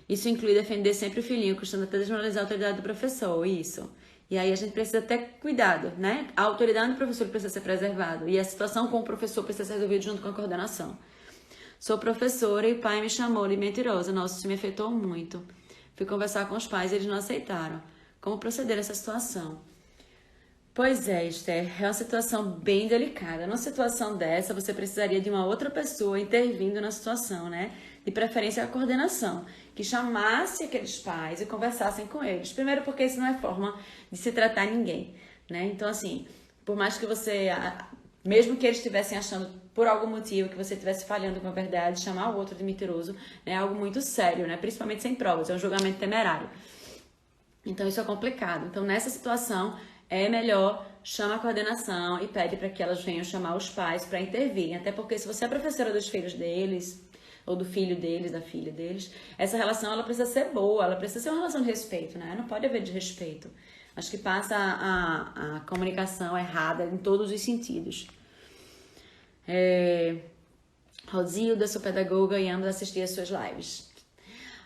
Isso inclui defender sempre o filhinho, custando até desmoralizar a autoridade do professor, isso. E aí a gente precisa ter cuidado, né? A autoridade do professor precisa ser preservada. E a situação com o professor precisa ser resolvida junto com a coordenação. Sou professora e o pai me chamou de mentirosa. Nossa, isso me afetou muito. Fui conversar com os pais e eles não aceitaram. Como proceder nessa situação? Pois é, Esther, é uma situação bem delicada. Numa situação dessa, você precisaria de uma outra pessoa intervindo na situação, né? De preferência a coordenação, que chamasse aqueles pais e conversassem com eles. Primeiro porque isso não é forma de se tratar ninguém, né? Então, assim, por mais que você, mesmo que eles estivessem achando por algum motivo que você estivesse falhando com a verdade, chamar o outro de mentiroso é algo muito sério, né? Principalmente sem provas, é um julgamento temerário. Então, isso é complicado. Então, nessa situação, é melhor chama a coordenação e pede para que elas venham chamar os pais para intervirem. Até porque se você é professora dos filhos deles, ou do filho deles, da filha deles, essa relação ela precisa ser boa, ela precisa ser uma relação de respeito, né? Não pode haver desrespeito. Acho que passa a comunicação errada em todos os sentidos. Rosilda, sou pedagoga e amo assistir as suas lives.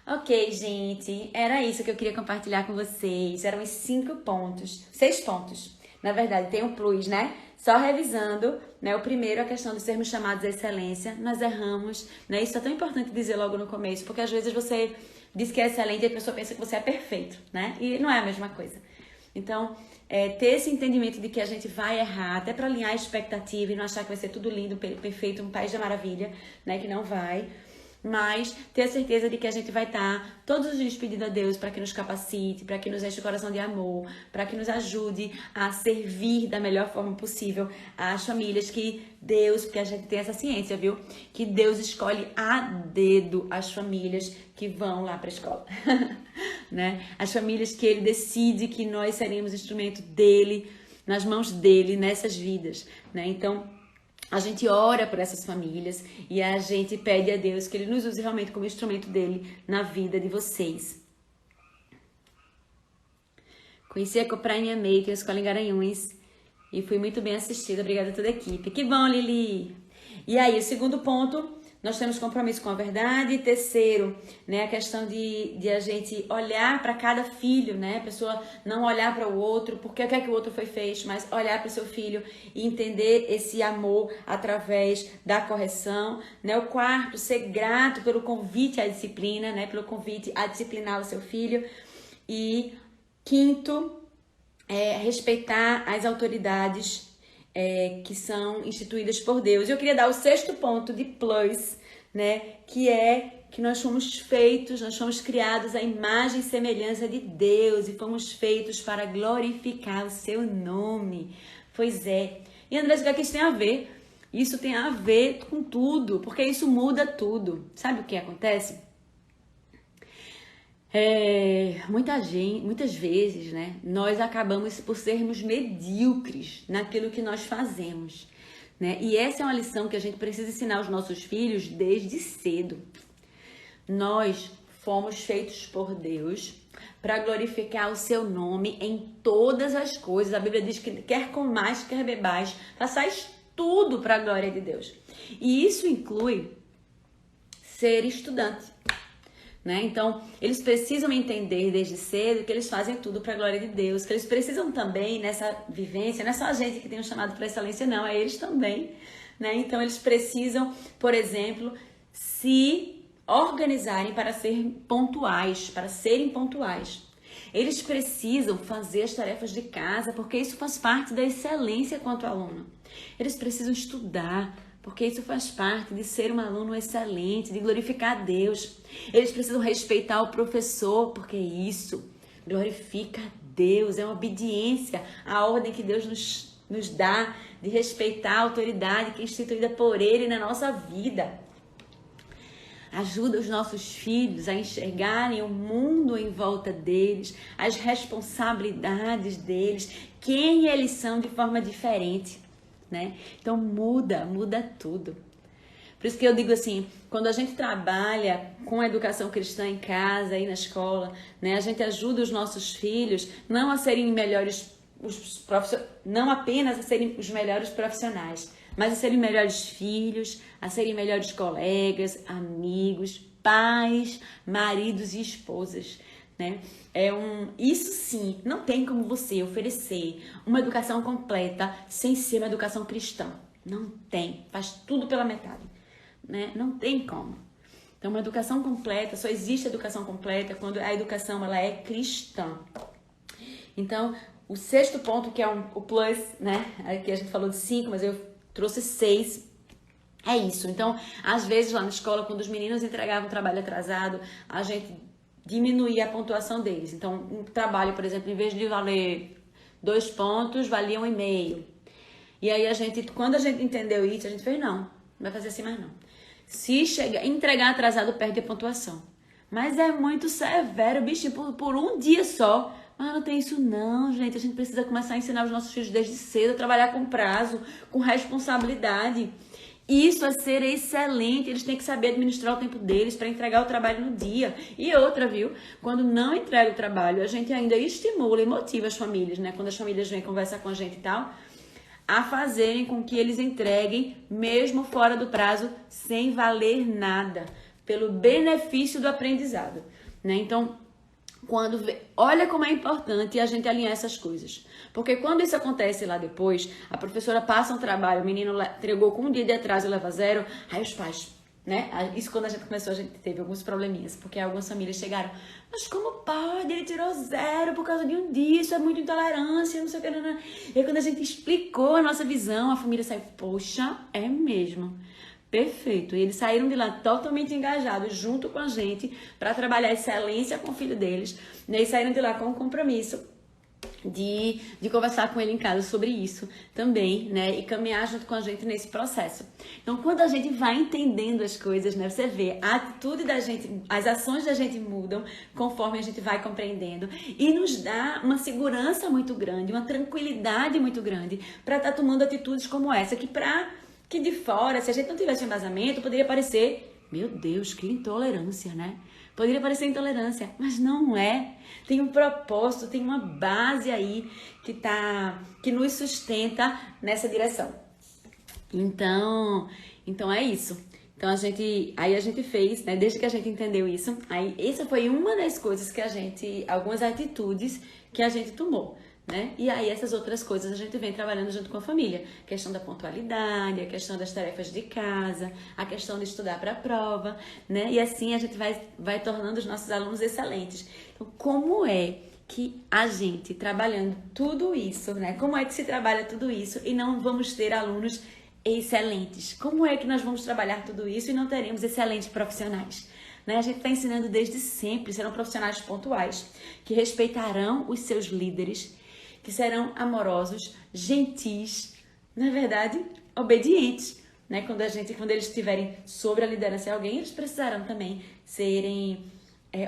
Ok, gente, era isso que eu queria compartilhar com vocês. Eram os 6 pontos. Na verdade, tem um plus, né? Só revisando, né? O primeiro, a questão de sermos chamados à excelência. Nós erramos, né? Isso é tão importante dizer logo no começo, porque às vezes você diz que é excelente e a pessoa pensa que você é perfeito, né? E não é a mesma coisa. Então, ter esse entendimento de que a gente vai errar, até para alinhar a expectativa e não achar que vai ser tudo lindo, perfeito, um país da maravilha, né? Que não vai. Mas ter a certeza de que a gente vai estar todos os dias pedindo a Deus para que nos capacite, para que nos enche o coração de amor, para que nos ajude a servir da melhor forma possível às famílias que Deus, porque a gente tem essa ciência, viu? Que Deus escolhe a dedo as famílias que vão lá para a escola, né? As famílias que Ele decide que nós seremos instrumento dEle, nas mãos dEle, nessas vidas, né? Então, a gente ora por essas famílias e a gente pede a Deus que Ele nos use realmente como instrumento dEle na vida de vocês. Conheci a Coprainha Maker, a escola em Garanhuns, e fui muito bem assistida. Obrigada a toda a equipe. Que bom, Lili! E aí, o segundo ponto, nós temos compromisso com a verdade. Terceiro, né, a questão de a gente olhar para cada filho, né? A pessoa não olhar para o outro, porque o que é que o outro fez, mas olhar para o seu filho e entender esse amor através da correção, né? O quarto, ser grato pelo convite à disciplina, né? Pelo convite a disciplinar o seu filho. E quinto, respeitar as autoridades que são instituídas por Deus. Eu queria dar o 6º ponto de plus, né? Que é que nós fomos criados à imagem e semelhança de Deus e fomos feitos para glorificar o seu nome. Pois é. E André, o que isso tem a ver? Isso tem a ver com tudo, porque isso muda tudo. Sabe o que acontece? Muitas vezes, né, nós acabamos por sermos medíocres naquilo que nós fazemos, né? E essa é uma lição que a gente precisa ensinar aos nossos filhos desde cedo. Nós fomos feitos por Deus para glorificar o seu nome em todas as coisas. A Bíblia diz que quer comais, quer bebais, façais tudo para a glória de Deus. E isso inclui ser estudante. Né? Então, eles precisam entender desde cedo que eles fazem tudo para a glória de Deus, que eles precisam também nessa vivência, não é só a gente que tem um chamado para excelência, não, é eles também, né? Então, eles precisam, por exemplo, se organizarem para serem pontuais. Eles precisam fazer as tarefas de casa, porque isso faz parte da excelência quanto aluno. Eles precisam estudar, porque isso faz parte de ser um aluno excelente, de glorificar a Deus. Eles precisam respeitar o professor, porque isso glorifica a Deus, é uma obediência à ordem que Deus nos dá de respeitar a autoridade que é instituída por Ele na nossa vida. Ajuda os nossos filhos a enxergarem o mundo em volta deles, as responsabilidades deles, quem eles são de forma diferente. Né? Então muda tudo. Por isso que eu digo assim, quando a gente trabalha com a educação cristã em casa e na escola, né, a gente ajuda os nossos filhos não a serem melhores, não apenas a serem os melhores profissionais, mas a serem melhores filhos, a serem melhores colegas, amigos, pais, maridos e esposas, né? Isso sim, não tem como você oferecer uma educação completa sem ser uma educação cristã. Não tem, faz tudo pela metade, né? Não tem como. Então, uma educação completa, só existe educação completa quando a educação ela é cristã. Então, o sexto ponto, que é o plus, né? Aqui a gente falou de 5, mas eu trouxe 6. É isso. Então, às vezes lá na escola, quando os meninos entregavam trabalho atrasado, a gente diminuía a pontuação deles. Então, um trabalho, por exemplo, em vez de valer 2 pontos, valia 1,5. E aí quando a gente entendeu isso, a gente fez, não vai fazer assim mais não. Se entregar atrasado, perde a pontuação. Mas é muito severo, bichinho, por um dia só. Mas não tem isso não, gente. A gente precisa começar a ensinar os nossos filhos desde cedo a trabalhar com prazo, com responsabilidade. Isso é ser excelente. Eles têm que saber administrar o tempo deles para entregar o trabalho no dia. E outra, viu? Quando não entrega o trabalho, a gente ainda estimula e motiva as famílias, né? Quando as famílias vêm conversar com a gente e tal, a fazerem com que eles entreguem, mesmo fora do prazo, sem valer nada, pelo benefício do aprendizado, né? Então, olha como é importante a gente alinhar essas coisas. Porque quando isso acontece lá depois, a professora passa um trabalho, o menino entregou com um dia de atraso e leva 0, aí os pais, né? Isso quando a gente começou, a gente teve alguns probleminhas, porque algumas famílias chegaram, mas como pode? Ele tirou 0 por causa de um dia, isso é muita intolerância, não sei o que, não. E aí quando a gente explicou a nossa visão, a família saiu, poxa, é mesmo. Perfeito. E eles saíram de lá totalmente engajados, junto com a gente, para trabalhar a excelência com o filho deles, né? E saíram de lá com o compromisso de conversar com ele em casa sobre isso também, né? E caminhar junto com a gente nesse processo. Então, quando a gente vai entendendo as coisas, né? Você vê, a atitude da gente, as ações da gente mudam conforme a gente vai compreendendo e nos dá uma segurança muito grande, uma tranquilidade muito grande para estar tomando atitudes como essa, que de fora, se a gente não tivesse embasamento, poderia parecer, meu Deus, que intolerância, né? Poderia parecer intolerância, mas não é. Tem um propósito, tem uma base aí que nos sustenta nessa direção. Então é isso. Então a gente fez, né? Desde que a gente entendeu isso, aí essa foi uma das coisas algumas atitudes que a gente tomou, né? E aí essas outras coisas a gente vem trabalhando junto com a família. A questão da pontualidade, a questão das tarefas de casa, a questão de estudar para a prova, né? E assim a gente vai tornando os nossos alunos excelentes. Então, como é que a gente, trabalhando tudo isso, né? Como é que se trabalha tudo isso e não vamos ter alunos excelentes? Como é que nós vamos trabalhar tudo isso e não teremos excelentes profissionais? Né? A gente está ensinando desde sempre, serão profissionais pontuais, que respeitarão os seus líderes, que serão amorosos, gentis, na verdade, obedientes, né? Quando eles estiverem sobre a liderança de alguém, eles precisarão também serem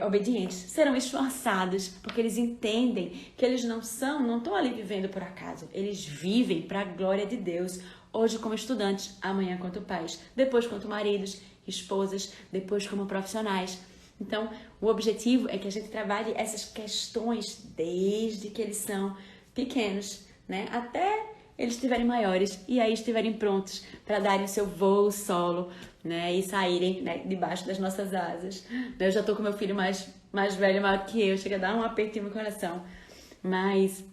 obedientes, serão esforçados, porque eles entendem que eles não estão ali vivendo por acaso, eles vivem para a glória de Deus, hoje como estudantes, amanhã quanto pais, depois quanto maridos, esposas, depois como profissionais. Então, o objetivo é que a gente trabalhe essas questões desde que eles são pequenos, né? Até eles estiverem maiores e aí estiverem prontos para darem o seu voo solo, né? E saírem, né, debaixo das nossas asas. Eu já tô com meu filho mais velho, maior que eu, chega a dar um apertinho no coração. Mas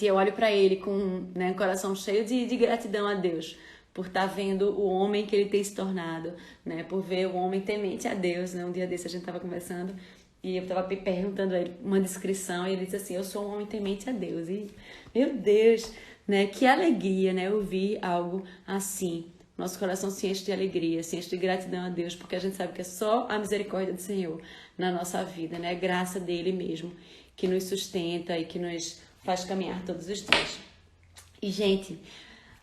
eu olho para ele com, né, um coração cheio de gratidão a Deus por estar vendo o homem que ele tem se tornado, né? Por ver o homem temente a Deus, né? Um dia desse a gente tava conversando e eu estava perguntando a ele uma descrição e ele disse assim, eu sou um homem temente a Deus. E, meu Deus, né? Que alegria, né? Ouvir algo assim. Nosso coração se enche de alegria, se enche de gratidão a Deus, porque a gente sabe que é só a misericórdia do Senhor na nossa vida, né? A graça dele mesmo que nos sustenta e que nos faz caminhar todos os dias. E, gente,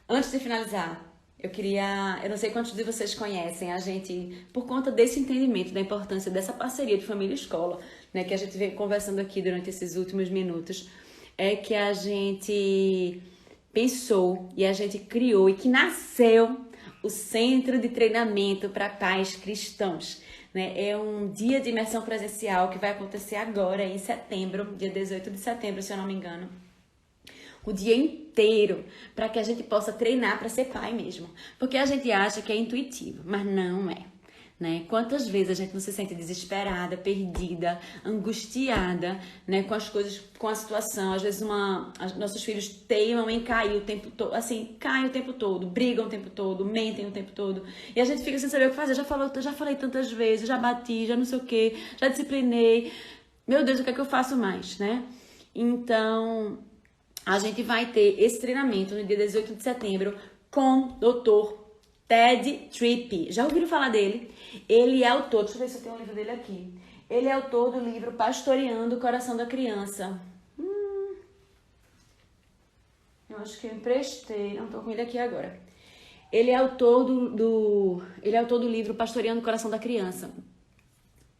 antes de finalizar, eu não sei quantos de vocês conhecem a gente, por conta desse entendimento da importância dessa parceria de família e escola, né, que a gente vem conversando aqui durante esses últimos minutos, é que a gente pensou e a gente criou e que nasceu o Centro de Treinamento para Pais Cristãos. Né? É um dia de imersão presencial que vai acontecer agora, em setembro, dia 18 de setembro, se eu não me engano. O dia inteiro, para que a gente possa treinar para ser pai mesmo. Porque a gente acha que é intuitivo, mas não é. Né? Quantas vezes a gente não se sente desesperada, perdida, angustiada, né? Com as coisas, com a situação. Às vezes nossos filhos teimam em cair o tempo todo, assim, caem o tempo todo, brigam o tempo todo, mentem o tempo todo. E a gente fica sem saber o que fazer. Já falei tantas vezes, já bati, já não sei o que, já disciplinei. Meu Deus, o que é que eu faço mais, né? Então, a gente vai ter esse treinamento no dia 18 de setembro com o Dr. Tedd Tripp. Já ouviram falar dele? Ele é autor, deixa eu ver se eu tenho um livro dele aqui. Ele é autor do livro Pastoreando o Coração da Criança. Eu acho que eu emprestei, não tô com ele aqui agora. Ele é autor do livro Pastoreando o Coração da Criança.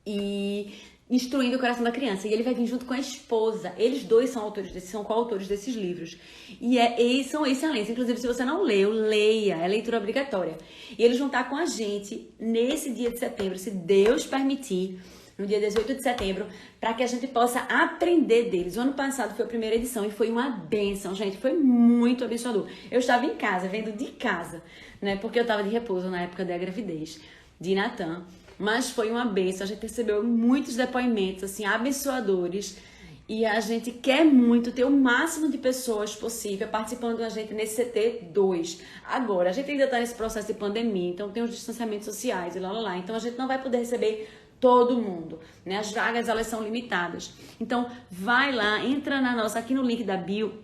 E Instruindo o Coração da Criança. E ele vai vir junto com a esposa. Eles dois são coautores desses livros. E são excelentes. Inclusive, se você não leu, leia. É leitura obrigatória. E eles vão estar com a gente nesse dia de setembro, se Deus permitir, no dia 18 de setembro, para que a gente possa aprender deles. O ano passado foi a primeira edição e foi uma bênção, gente. Foi muito abençoador. Eu estava em casa, vendo de casa, né? Porque eu estava de repouso na época da gravidez de Natan. Mas foi uma bênção, a gente recebeu muitos depoimentos, assim, abençoadores. E a gente quer muito ter o máximo de pessoas possível participando com a gente nesse CT2. Agora, a gente ainda está nesse processo de pandemia, então tem os distanciamentos sociais e lá. Então a gente não vai poder receber todo mundo, né? As vagas, elas são limitadas. Então, vai lá, entra aqui no link da bio.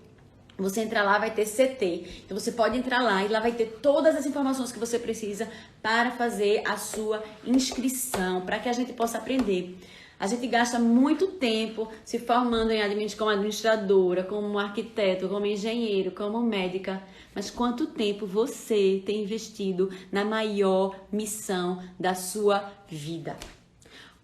Você entra lá, vai ter CT. Então você pode entrar lá e lá vai ter todas as informações que você precisa para fazer a sua inscrição, para que a gente possa aprender. A gente gasta muito tempo se formando como administradora, como arquiteto, como engenheiro, como médica. Mas quanto tempo você tem investido na maior missão da sua vida?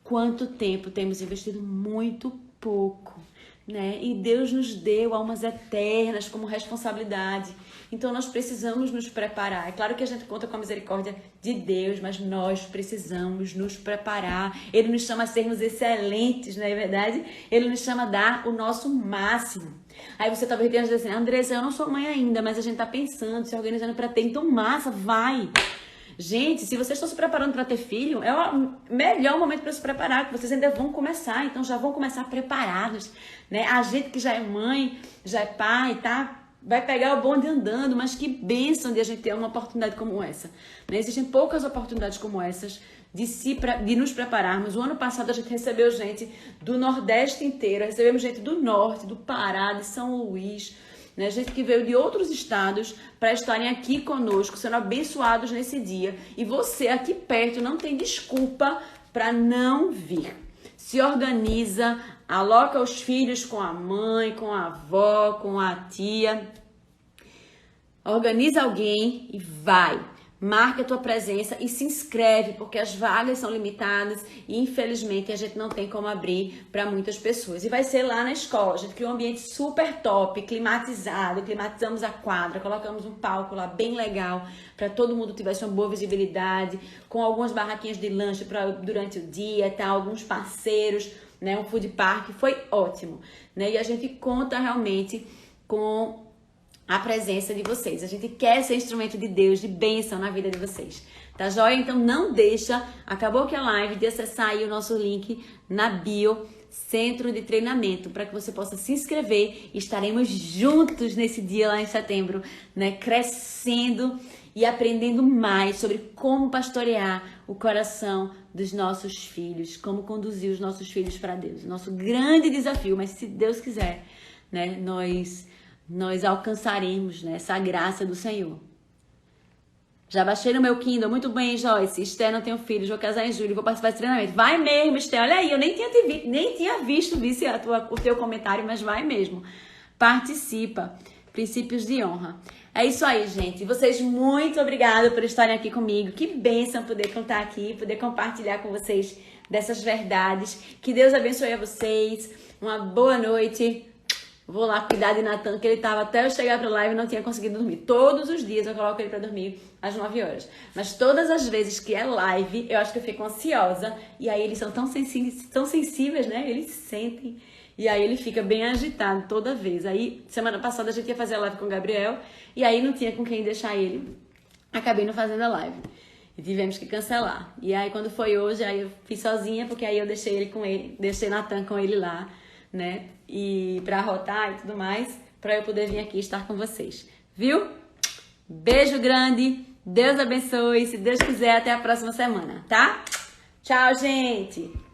Quanto tempo temos investido? Muito pouco. Né? E Deus nos deu almas eternas como responsabilidade. Então nós precisamos nos preparar. É claro que a gente conta com a misericórdia de Deus, mas nós precisamos nos preparar. Ele nos chama a sermos excelentes, não é verdade? Ele nos chama a dar o nosso máximo. Aí você talvez tenha dizendo assim: Andressa, eu não sou mãe ainda, mas a gente tá pensando, se organizando para ter. Então massa, vai! Gente, se vocês estão se preparando para ter filho, é o melhor momento para se preparar, que vocês ainda vão começar, então já vão começar preparados, né? A gente que já é mãe, já é pai, tá? Vai pegar o bonde andando, mas que bênção de a gente ter uma oportunidade como essa, né? Existem poucas oportunidades como essas de nos prepararmos. O ano passado a gente recebeu gente do Nordeste inteiro, recebemos gente do Norte, do Pará, de São Luís, né? Gente que veio de outros estados para estarem aqui conosco, sendo abençoados nesse dia. E você aqui perto não tem desculpa para não vir. Se organiza, aloca os filhos com a mãe, com a avó, com a tia. Organiza alguém e vai. Marca a tua presença e se inscreve, porque as vagas são limitadas e infelizmente a gente não tem como abrir para muitas pessoas. E vai ser lá na escola. A gente criou um ambiente super top, climatizado, climatizamos a quadra, colocamos um palco lá bem legal para todo mundo tivesse uma boa visibilidade, com algumas barraquinhas de lanche durante o dia, tá? Alguns parceiros, né? Um food park, foi ótimo, né? E a gente conta realmente com a presença de vocês. A gente quer ser instrumento de Deus, de bênção na vida de vocês. Tá joia? Então não deixa, acabou aqui a live, de acessar aí o nosso link na bio, Centro de Treinamento, para que você possa se inscrever e estaremos juntos nesse dia lá em setembro, né? Crescendo e aprendendo mais sobre como pastorear o coração dos nossos filhos, como conduzir os nossos filhos para Deus. Nosso grande desafio, mas se Deus quiser, né? Nós alcançaremos, né, essa graça do Senhor. Já baixei no meu Kindle, muito bem, Joyce. Esther, não tenho filhos, vou casar em julho, vou participar desse treinamento. Vai mesmo, Esther, olha aí, eu nem tinha visto o teu comentário, mas vai mesmo. Participa. Princípios de honra. É isso aí, gente. Vocês, muito obrigada por estarem aqui comigo. Que bênção poder contar aqui, poder compartilhar com vocês dessas verdades. Que Deus abençoe a vocês. Uma boa noite. Vou lá cuidar de Natan, que ele tava até eu chegar pra live e não tinha conseguido dormir. Todos os dias eu coloco ele pra dormir às 9 horas. Mas todas as vezes que é live, eu acho que eu fico ansiosa. E aí eles são tão sensíveis, né? Eles sentem. E aí ele fica bem agitado toda vez. Aí, semana passada a gente ia fazer a live com o Gabriel. E aí não tinha com quem deixar ele. Acabei não fazendo a live. E tivemos que cancelar. E aí quando foi hoje, aí eu fiz sozinha, porque aí eu deixei ele com ele, deixei Natan com ele lá, né? E pra rotar e tudo mais, pra eu poder vir aqui estar com vocês. Viu? Beijo grande. Deus abençoe. Se Deus quiser, até a próxima semana, tá? Tchau, gente!